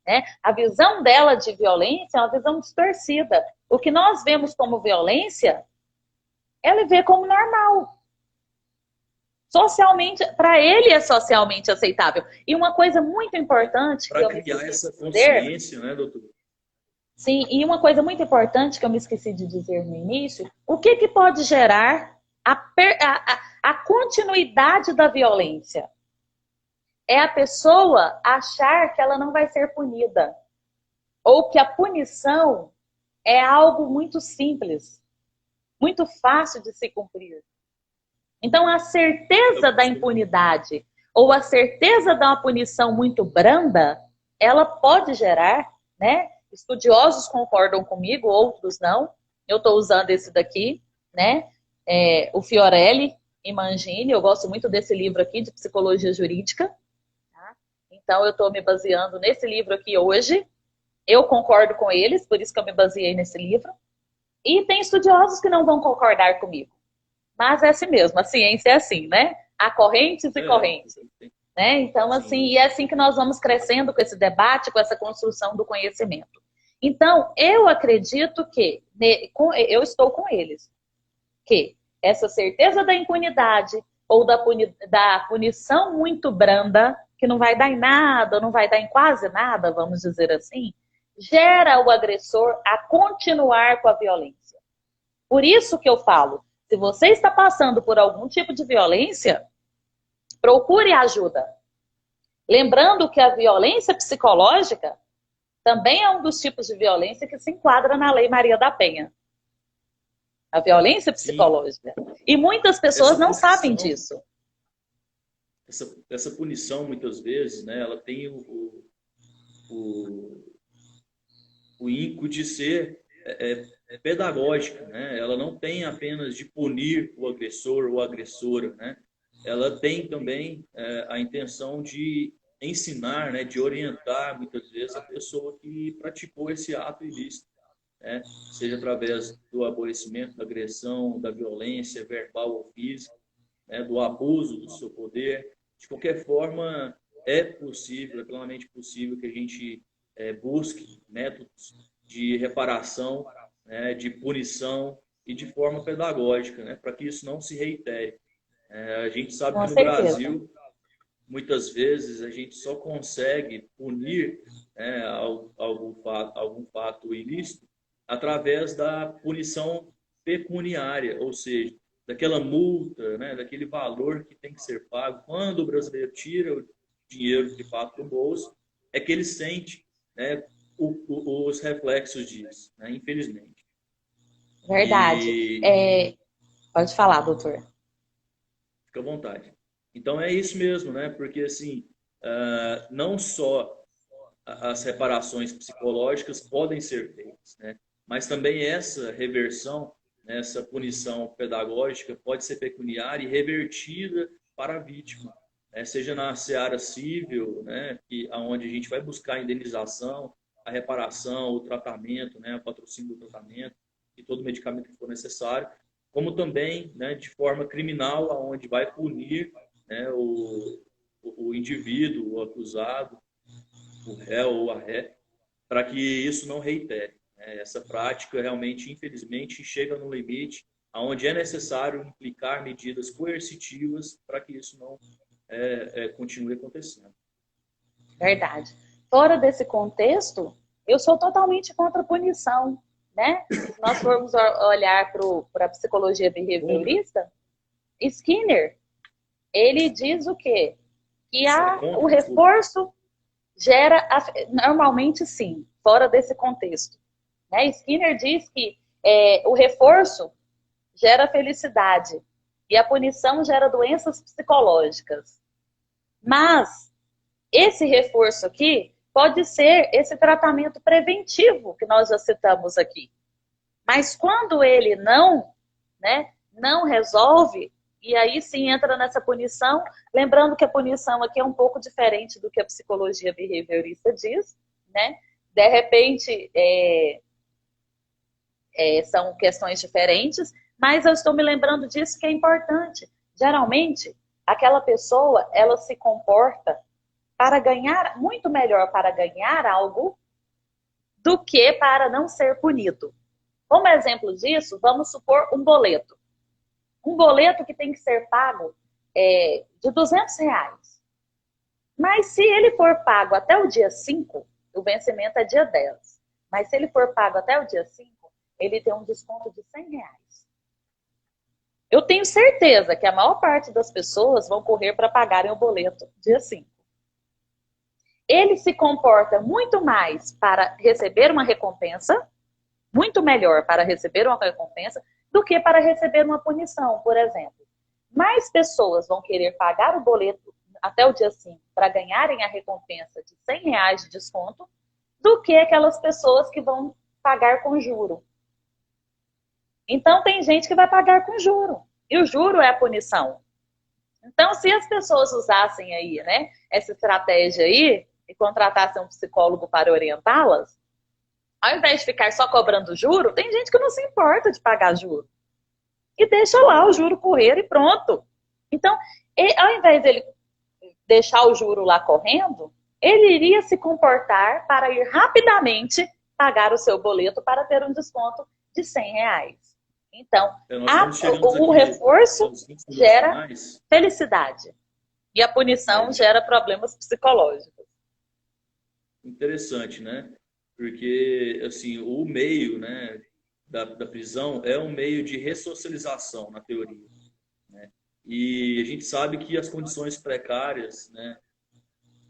Né? A visão dela de violência é uma visão distorcida. O que nós vemos como violência, ela vê como normal. Socialmente, para ele é socialmente aceitável. E uma coisa muito importante que eu me criar essa consciência, né, doutor? Sim, e uma coisa muito importante que eu me esqueci de dizer no início, o que pode gerar a continuidade da violência? É a pessoa achar que ela não vai ser punida. Ou que a punição é algo muito simples, muito fácil de se cumprir. Então, a certeza da impunidade ou a certeza de uma punição muito branda, ela pode gerar, né? Estudiosos concordam comigo, outros não. Eu estou usando esse daqui, né? O Fiorelli e Mangini. Eu gosto muito desse livro aqui de psicologia jurídica. Tá? Então, eu estou me baseando nesse livro aqui hoje. Eu concordo com eles, por isso que eu me baseei nesse livro. E tem estudiosos que não vão concordar comigo. Mas é assim mesmo, a ciência é assim, né? Há correntes e correntes. Né? Então, assim, e é assim que nós vamos crescendo com esse debate, com essa construção do conhecimento. Então, eu acredito que, eu estou com eles, que essa certeza da impunidade ou da punição muito branda, que não vai dar em nada, não vai dar em quase nada, vamos dizer assim, gera o agressor a continuar com a violência. Por isso que eu falo, se você está passando por algum tipo de violência, procure ajuda. Lembrando que a violência psicológica também é um dos tipos de violência que se enquadra na Lei Maria da Penha. A violência psicológica. Sim. E muitas pessoas não sabem disso. Essa punição, muitas vezes, né, ela tem o ímpeto de ser pedagógica, né? Ela não tem apenas de punir o agressor ou a agressora, né? Ela tem também a intenção de ensinar, né, de orientar muitas vezes a pessoa que praticou esse ato ilícito, né? Seja através do aborrecimento, da agressão, da violência verbal ou física, né, do abuso do seu poder. De qualquer forma, é possível, é plenamente possível que a gente busque métodos de reparação, né, de punição e de forma pedagógica, né, para que isso não se reitere. A gente sabe que no Brasil, muitas vezes, a gente só consegue punir, né, algum fato ilícito através da punição pecuniária, ou seja, daquela multa, né, daquele valor que tem que ser pago. Quando o brasileiro tira o dinheiro de fato do bolso, é que ele sente, né, os reflexos disso, né, infelizmente. Verdade. Pode falar, doutor. Fica à vontade. Então é isso mesmo, né? Porque assim, não só as reparações psicológicas podem ser feitas, né? Mas também essa reversão, né, essa punição pedagógica pode ser pecuniária e revertida para a vítima, né? Seja na seara civil, né, aonde a gente vai buscar a indenização, a reparação, o tratamento, né, o patrocínio do tratamento e todo medicamento que for necessário, como também, né, de forma criminal, aonde vai punir, né, o indivíduo, o acusado, o réu ou a ré, para que isso não reitere, né? Essa prática realmente, infelizmente, chega no limite aonde é necessário implicar medidas coercitivas para que isso não continue acontecendo. Verdade. Fora desse contexto, eu sou totalmente contra a punição, né? Se nós formos olhar para a psicologia behaviorista, Skinner, ele diz o quê? Que o reforço gera, normalmente sim, fora desse contexto. Né? Skinner diz que o reforço gera felicidade e a punição gera doenças psicológicas. Mas esse reforço aqui pode ser esse tratamento preventivo que nós já citamos aqui. Mas quando ele não resolve, e aí sim entra nessa punição, lembrando que a punição aqui é um pouco diferente do que a psicologia behaviorista diz, né? De repente, são questões diferentes, mas eu estou me lembrando disso que é importante. Geralmente, aquela pessoa, ela se comporta para ganhar, muito melhor para ganhar algo do que para não ser punido. Como exemplo disso, vamos supor um boleto. Um boleto que tem que ser pago de R$200. Mas se ele for pago até o dia 5, o vencimento é dia 10. Mas se ele for pago até o dia 5, ele tem um desconto de R$100. Eu tenho certeza que a maior parte das pessoas vão correr para pagarem o boleto dia 5. Ele se comporta muito mais para receber uma recompensa, muito melhor para receber uma recompensa, do que para receber uma punição, por exemplo. Mais pessoas vão querer pagar o boleto até o dia 5 para ganharem a recompensa de R$100 de desconto, do que aquelas pessoas que vão pagar com juro. Então, tem gente que vai pagar com juro. E o juro é a punição. Então, se as pessoas usassem aí, né, essa estratégia aí, e contratassem um psicólogo para orientá-las, ao invés de ficar só cobrando juro, tem gente que não se importa de pagar juro. E deixa lá o juro correr e pronto. Então, ao invés dele deixar o juro lá correndo, ele iria se comportar para ir rapidamente pagar o seu boleto para ter um desconto de R$100. Então, o reforço gera felicidade. E a punição gera problemas psicológicos. Interessante, né? Porque, assim, o meio, né, da prisão é um meio de ressocialização, na teoria, né? E a gente sabe que as condições precárias, né,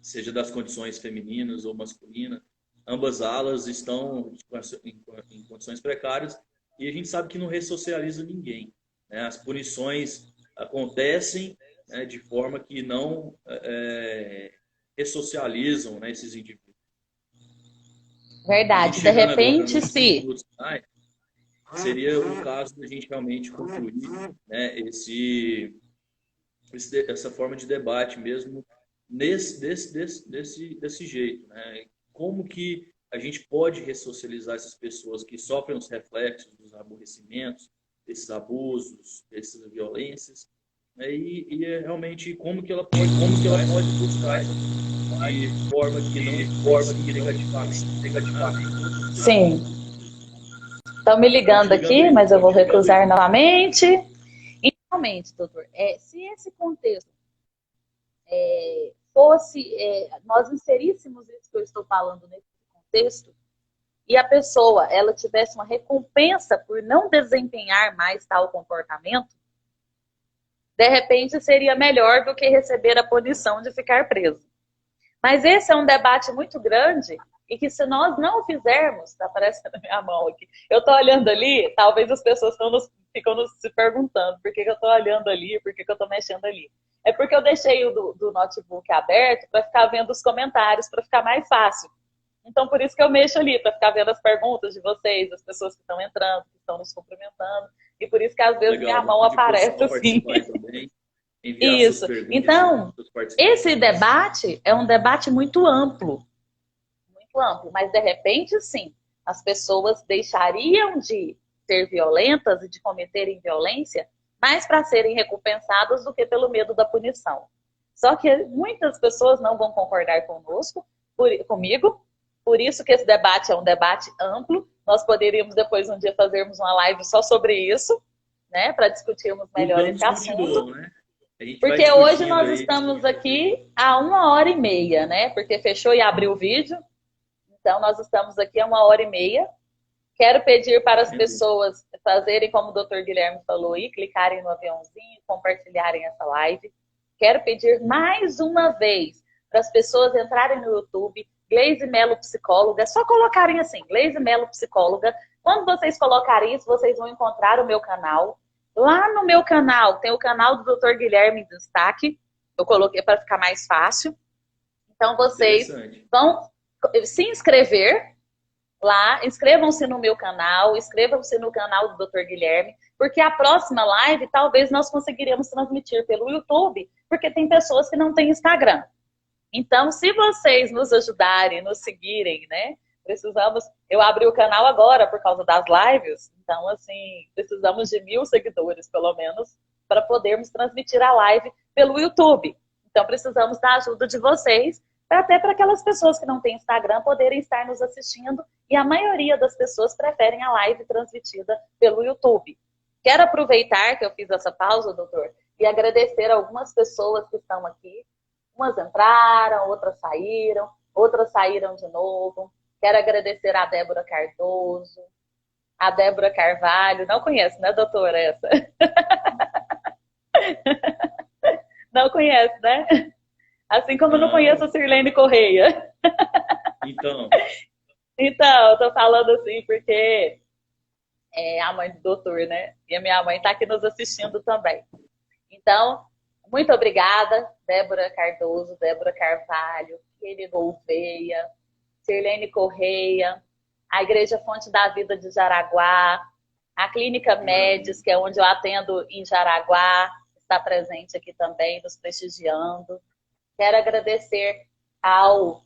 seja das condições femininas ou masculinas, ambas alas estão em condições precárias e a gente sabe que não ressocializa ninguém, né? As punições acontecem, né, de forma que não ressocializam, né, esses indivíduos. Verdade. De repente, seria o caso da gente realmente concluir, né, essa forma de debate mesmo desse jeito, né? Como que a gente pode ressocializar essas pessoas que sofrem os reflexos dos aborrecimentos, desses abusos, dessas violências, né? E realmente como que ela pode buscar de forma que negativamente. Sim. Estão me ligando aqui, mas eu vou recusar novamente. E, realmente, doutor, se esse contexto fosse, nós inseríssemos isso que eu estou falando nesse contexto, e a pessoa ela tivesse uma recompensa por não desempenhar mais tal comportamento, de repente seria melhor do que receber a punição de ficar preso. Mas esse é um debate muito grande e que se nós não fizermos, está aparecendo na minha mão aqui, eu estou olhando ali, talvez as pessoas ficam se perguntando por que eu estou olhando ali, por que eu estou mexendo ali. É porque eu deixei o do notebook aberto para ficar vendo os comentários, para ficar mais fácil. Então, por isso que eu mexo ali, para ficar vendo as perguntas de vocês, as pessoas que estão entrando, que estão nos cumprimentando. E por isso que às vezes minha mão aparece assim. Isso. Então, esse debate é um debate muito amplo, mas de repente, sim, as pessoas deixariam de ser violentas e de cometerem violência mais para serem recompensadas do que pelo medo da punição. Só que muitas pessoas não vão concordar comigo, por isso que esse debate é um debate amplo. Nós poderíamos depois um dia fazermos uma live só sobre isso, né, para discutirmos melhor esse assunto. Né? Porque hoje nós estamos aqui há 1h30, né? Porque fechou e abriu o vídeo. Então, nós estamos aqui há 1h30. Quero pedir para as pessoas fazerem como o Dr. Guilherme falou aí, clicarem no aviãozinho, compartilharem essa live. Quero pedir mais uma vez para as pessoas entrarem no YouTube, Gleise Mello Psicóloga, só colocarem assim, Gleise Mello Psicóloga. Quando vocês colocarem isso, vocês vão encontrar o meu canal. Lá no meu canal, tem o canal do Dr. Guilherme em destaque. Eu coloquei para ficar mais fácil. Então, vocês vão se inscrever lá, inscrevam-se no meu canal, inscrevam-se no canal do Dr. Guilherme, porque a próxima live talvez nós conseguiremos transmitir pelo YouTube, porque tem pessoas que não têm Instagram. Então, se vocês nos ajudarem, nos seguirem, né? Eu abri o canal agora por causa das lives, então, assim, precisamos de 1000 seguidores, pelo menos, para podermos transmitir a live pelo YouTube. Então, precisamos da ajuda de vocês, até para aquelas pessoas que não têm Instagram poderem estar nos assistindo, e a maioria das pessoas preferem a live transmitida pelo YouTube. Quero aproveitar que eu fiz essa pausa, doutor, e agradecer a algumas pessoas que estão aqui. Umas entraram, outras saíram de novo. Quero agradecer a Débora Cardoso, a Débora Carvalho. Não conhece, né, doutora, essa? Não conhece, né? Assim como eu não conheço a Sirlene Correia. Então, eu tô falando assim porque é a mãe do doutor, né? E a minha mãe tá aqui nos assistindo também. Então, muito obrigada, Débora Cardoso, Débora Carvalho, Kelly Gouveia, Sirlene Correia, a Igreja Fonte da Vida de Jaraguá, a Clínica Médis, que é onde eu atendo em Jaraguá, está presente aqui também, nos prestigiando. Quero agradecer ao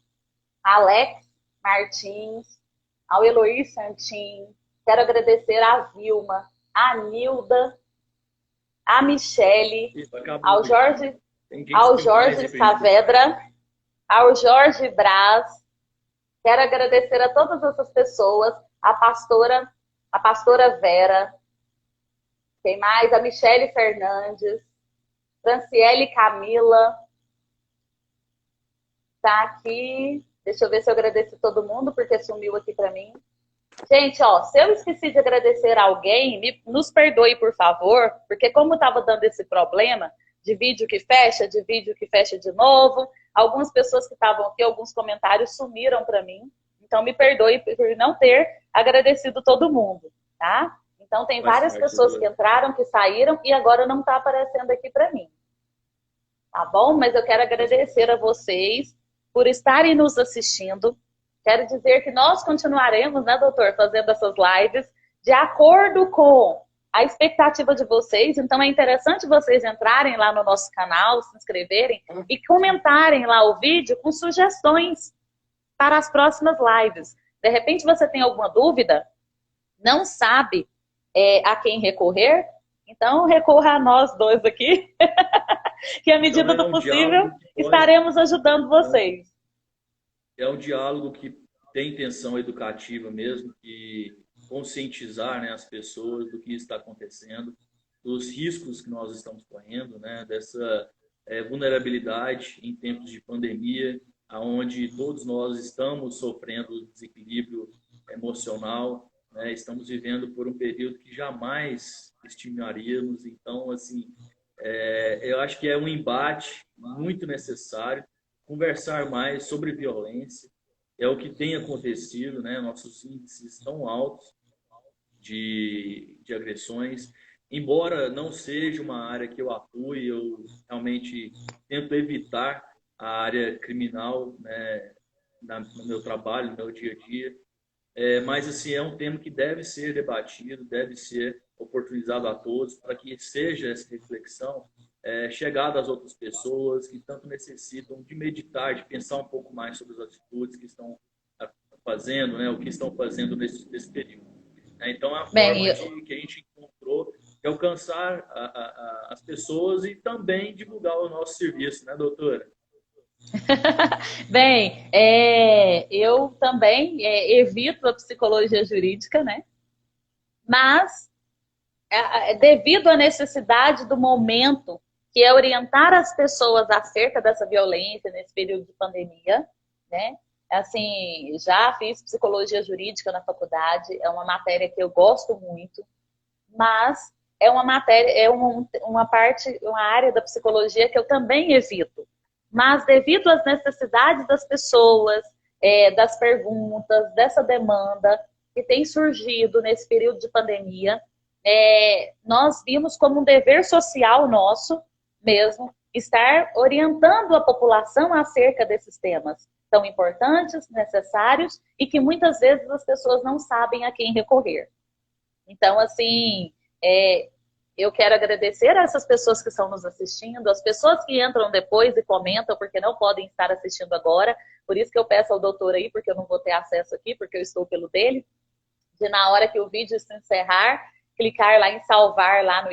Alex Martins, ao Eloir Santin, quero agradecer à Vilma, à Nilda, a Michele, ao Jorge Saavedra, ao Jorge Braz. Quero agradecer a todas essas pessoas, a pastora Vera, quem mais? A Michele Fernandes, Franciele Camila, tá aqui. Deixa eu ver se eu agradeci todo mundo, porque sumiu aqui para mim. Gente, ó, se eu esqueci de agradecer a alguém, nos perdoe, por favor, porque como estava dando esse problema de vídeo que fecha de novo, algumas pessoas que estavam aqui, alguns comentários sumiram para mim. Então, me perdoe por não ter agradecido todo mundo, tá? Então, tem várias pessoas que entraram, que saíram, e agora não está aparecendo aqui para mim. Tá bom? Mas eu quero agradecer a vocês por estarem nos assistindo. Quero dizer que nós continuaremos, né, doutor, fazendo essas lives de acordo com a expectativa de vocês. Então, é interessante vocês entrarem lá no nosso canal, se inscreverem e comentarem lá o vídeo com sugestões para as próximas lives. De repente, você tem alguma dúvida, não sabe a quem recorrer, então recorra a nós dois aqui, que à medida do possível estaremos ajudando vocês. É um diálogo que tem intenção educativa mesmo, que conscientizar, né, as pessoas do que está acontecendo, dos riscos que nós estamos correndo, né, dessa vulnerabilidade em tempos de pandemia, onde todos nós estamos sofrendo desequilíbrio emocional, né, estamos vivendo por um período que jamais estimaríamos. Então, assim, Eu acho que é um embate muito necessário, conversar mais sobre violência, é o que tem acontecido, né? Nossos índices estão altos de agressões, embora não seja uma área que eu atue, eu realmente tento evitar a área criminal, né, no meu trabalho, no meu dia a dia, mas assim, é um tema que deve ser debatido, deve ser oportunizado a todos, para que seja essa reflexão chegada às outras pessoas que tanto necessitam de meditar, de pensar um pouco mais sobre as atitudes que estão fazendo, né, o que estão fazendo nesse período. Então, é a Bem, forma que a gente encontrou de alcançar as pessoas e também divulgar o nosso serviço, né, doutora? bem, eu também evito a psicologia jurídica, né? Mas, devido à necessidade do momento, que é orientar as pessoas acerca dessa violência nesse período de pandemia, né? Assim, já fiz psicologia jurídica na faculdade, é uma matéria que eu gosto muito, mas é uma matéria, uma parte, uma área da psicologia que eu também evito. Mas devido às necessidades das pessoas, das perguntas, dessa demanda que tem surgido nesse período de pandemia, nós vimos como um dever social nosso mesmo estar orientando a população acerca desses temas tão importantes, necessários e que muitas vezes as pessoas não sabem a quem recorrer. Então, assim, eu quero agradecer a essas pessoas que estão nos assistindo, as pessoas que entram depois e comentam, porque não podem estar assistindo agora. Por isso que eu peço ao doutor aí, porque eu não vou ter acesso aqui, porque eu estou pelo dele, de na hora que o vídeo se encerrar, clicar lá em salvar lá no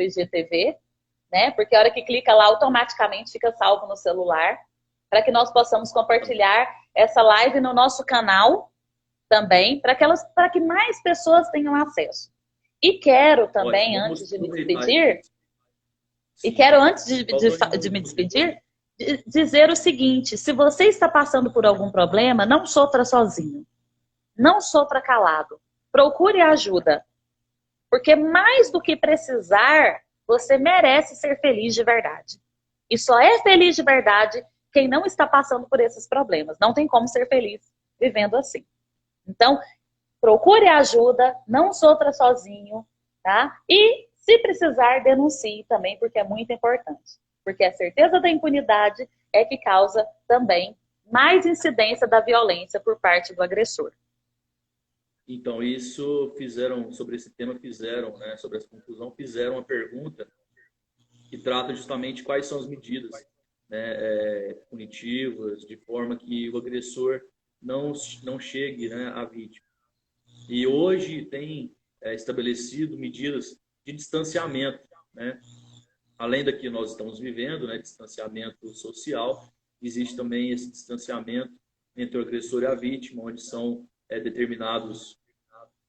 IGTV, né? Porque a hora que clica lá, automaticamente fica salvo no celular, para que nós possamos compartilhar essa live no nosso canal também, para que mais pessoas tenham acesso. E quero também, Ótimo, vamos antes de me aproveitar despedir, isso. e Sim, quero, antes falou de de novo, me por favor. despedir, dizer o seguinte: se você está passando por algum problema, não sofra sozinho. Não sofra calado. Procure ajuda. Porque mais do que precisar, você merece ser feliz de verdade. E só é feliz de verdade quem não está passando por esses problemas. Não tem como ser feliz vivendo assim. Então, procure ajuda, não sofra sozinho, tá? E, se precisar, denuncie também, porque é muito importante. Porque a certeza da impunidade é que causa também mais incidência da violência por parte do agressor. Então, isso fizeram, sobre esse tema, fizeram, né, sobre essa conclusão, fizeram uma pergunta que trata justamente quais são as medidas, né, punitivas, de forma que o agressor não chegue, né, à vítima. E hoje tem estabelecido medidas de distanciamento, né? Além da que nós estamos vivendo, né, distanciamento social, existe também esse distanciamento entre o agressor e a vítima, onde são determinados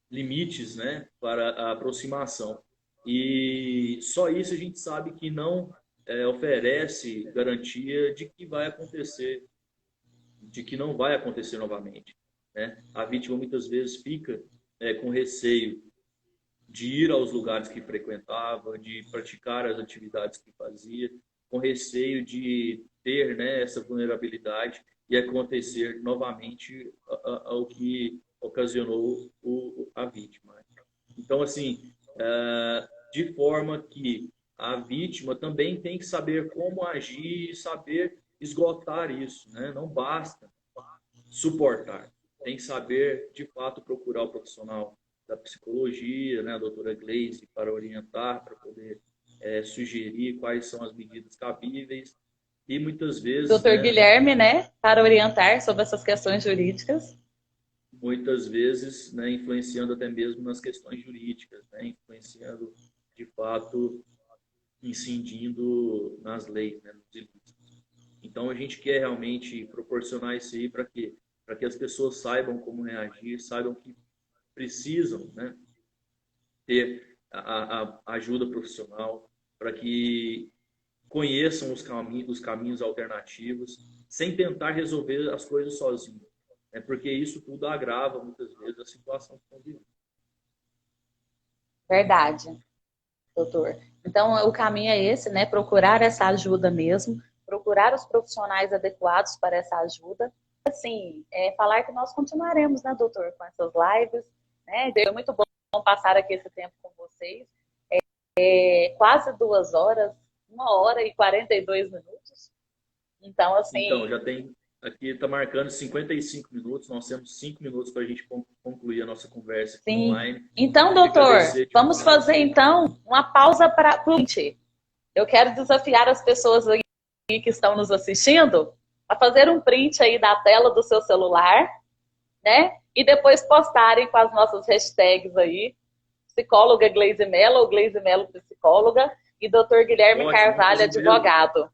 limites, né, para a aproximação. E só isso a gente sabe que não oferece garantia de que vai acontecer, de que não vai acontecer novamente, né? A vítima muitas vezes fica com receio de ir aos lugares que frequentava, de praticar as atividades que fazia, com receio de ter, né, essa vulnerabilidade e acontecer novamente ao que ocasionou a vítima. Então, assim, de forma que a vítima também tem que saber como agir e saber esgotar isso, né? Não basta suportar, tem que saber, de fato, procurar o profissional da psicologia, né, a doutora Gleise, para orientar, para poder sugerir quais são as medidas cabíveis. E muitas vezes, Doutor né, Guilherme, né, para orientar sobre essas questões jurídicas. influenciando até mesmo nas questões jurídicas, né, influenciando, de fato, incidindo nas leis, né, nos ilícitos. Então, a gente quer realmente proporcionar isso aí para quê? Para que as pessoas saibam como reagir, saibam que precisam, né, ter a ajuda profissional, para que conheçam os caminhos alternativos, sem tentar resolver as coisas sozinhos. Porque isso tudo agrava, muitas vezes, a situação que estão vivendo. Verdade, doutor. Então, o caminho é esse, né? Procurar essa ajuda mesmo, procurar os profissionais adequados para essa ajuda. Assim, falar que nós continuaremos, né, doutor, com essas lives, né? Foi muito bom passar aqui esse tempo com vocês. Quase 2 horas, 1 hora e 42 minutos. Então, assim... Então, já tem... Aqui está marcando 55 minutos, nós temos 5 minutos para a gente concluir a nossa conversa aqui online. Então, doutor, vamos fazer então uma pausa para o print. Eu quero desafiar as pessoas aí que estão nos assistindo a fazer um print aí da tela do seu celular, né? E depois postarem com as nossas hashtags aí, psicóloga Gleise Mello, ou Gleise Mello psicóloga, e doutor Guilherme Carvalho, advogado.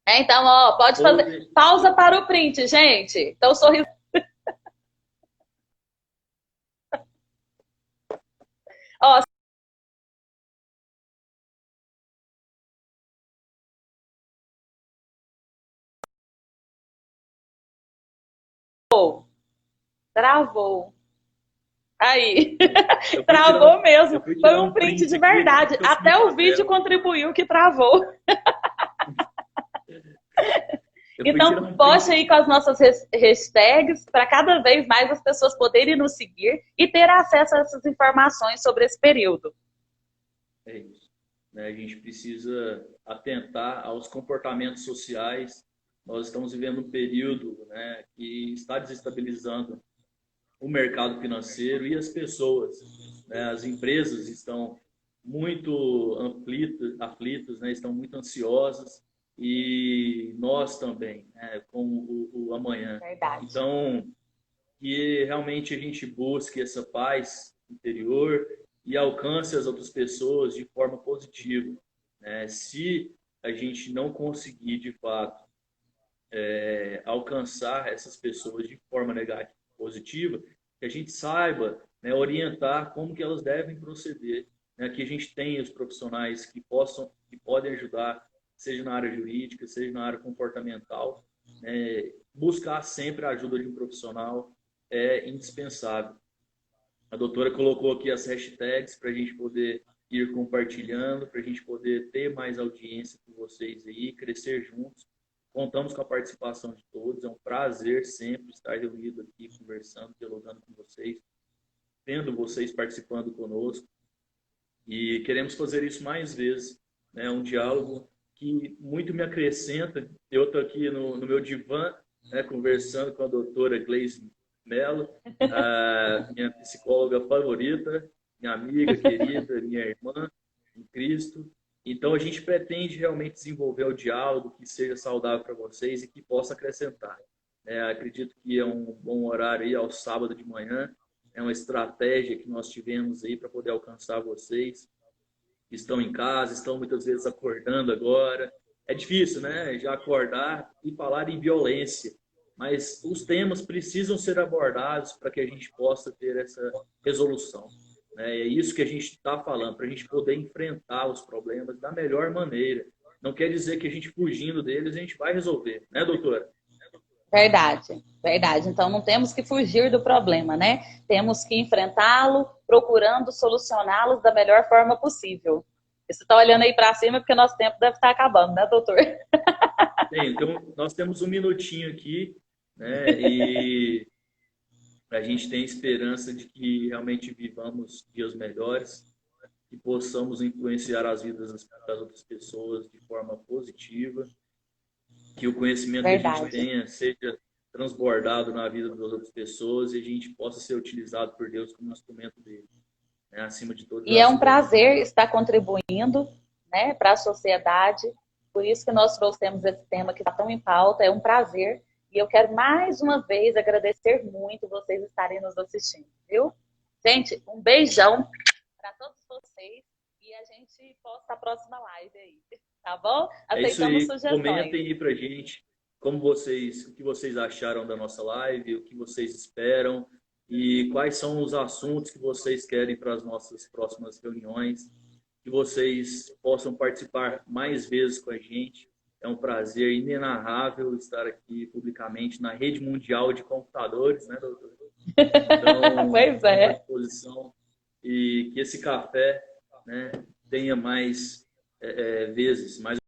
Então, ó, pode fazer. Pausa para o print, gente. Então, sorriso. Ó, travou. Aí. Travou mesmo. Foi um print de verdade. Até o vídeo contribuiu que travou. Então, poste aí com as nossas hashtags para cada vez mais as pessoas poderem nos seguir e ter acesso a essas informações sobre esse período. É isso. A gente precisa atentar aos comportamentos sociais. Nós estamos vivendo um período, né, que está desestabilizando o mercado financeiro e as pessoas. Né? As empresas estão muito aflitas, né? Estão muito ansiosas. E nós também, né, com o amanhã. Verdade. Então, que realmente a gente busque essa paz interior e alcance as outras pessoas de forma positiva. Né? Se a gente não conseguir, de fato, alcançar essas pessoas de forma negativa, positiva, que a gente saiba, né, orientar como que elas devem proceder. Né? Que a gente tenha os profissionais que podem ajudar, seja na área jurídica, seja na área comportamental, buscar sempre a ajuda de um profissional é indispensável. A doutora colocou aqui as hashtags para a gente poder ir compartilhando, para a gente poder ter mais audiência com vocês aí, crescer juntos. Contamos com a participação de todos, é um prazer sempre estar reunido aqui, conversando, dialogando com vocês, tendo vocês participando conosco, e queremos fazer isso mais vezes, né? Um diálogo que muito me acrescenta. Eu estou aqui no meu divã, né, conversando com a doutora Gleise Mello, minha psicóloga favorita, minha amiga querida, minha irmã em Cristo. Então, a gente pretende realmente desenvolver o diálogo que seja saudável para vocês e que possa acrescentar. Acredito que é um bom horário aí, ao sábado de manhã. É uma estratégia que nós tivemos aí para poder alcançar vocês. Estão em casa, estão muitas vezes acordando agora. É difícil, né? Já acordar e falar em violência. Mas os temas precisam ser abordados para que a gente possa ter essa resolução. É isso que a gente está falando, para a gente poder enfrentar os problemas da melhor maneira. Não quer dizer que a gente fugindo deles a gente vai resolver, né, doutora? Verdade, verdade. Então não temos que fugir do problema, né? Temos que enfrentá-lo, procurando solucioná-los da melhor forma possível. E você está olhando aí para cima porque nosso tempo deve estar acabando, né, doutor? Então, nós temos um minutinho aqui, né? E a gente tem esperança de que realmente vivamos dias melhores, que possamos influenciar as vidas das outras pessoas de forma positiva, que o conhecimento que a gente tenha seja transbordado na vida das outras pessoas e a gente possa ser utilizado por Deus como instrumento dele, né? Acima de todas. E é um prazer estar contribuindo, né, para a sociedade. Por isso que nós trouxemos esse tema que está tão em pauta. É um prazer. E eu quero mais uma vez agradecer muito vocês estarem nos assistindo, viu? Gente, um beijão para todos vocês e a gente posta a próxima live aí. Tá bom? Aceitamos sugestões. Comentem aí pra gente o que vocês acharam da nossa live, o que vocês esperam e quais são os assuntos que vocês querem para as nossas próximas reuniões, que vocês possam participar mais vezes com a gente. É um prazer inenarrável estar aqui publicamente na rede mundial de computadores, né, doutor? Então, pois é. À disposição, e que esse café, né, tenha mais vezes, mais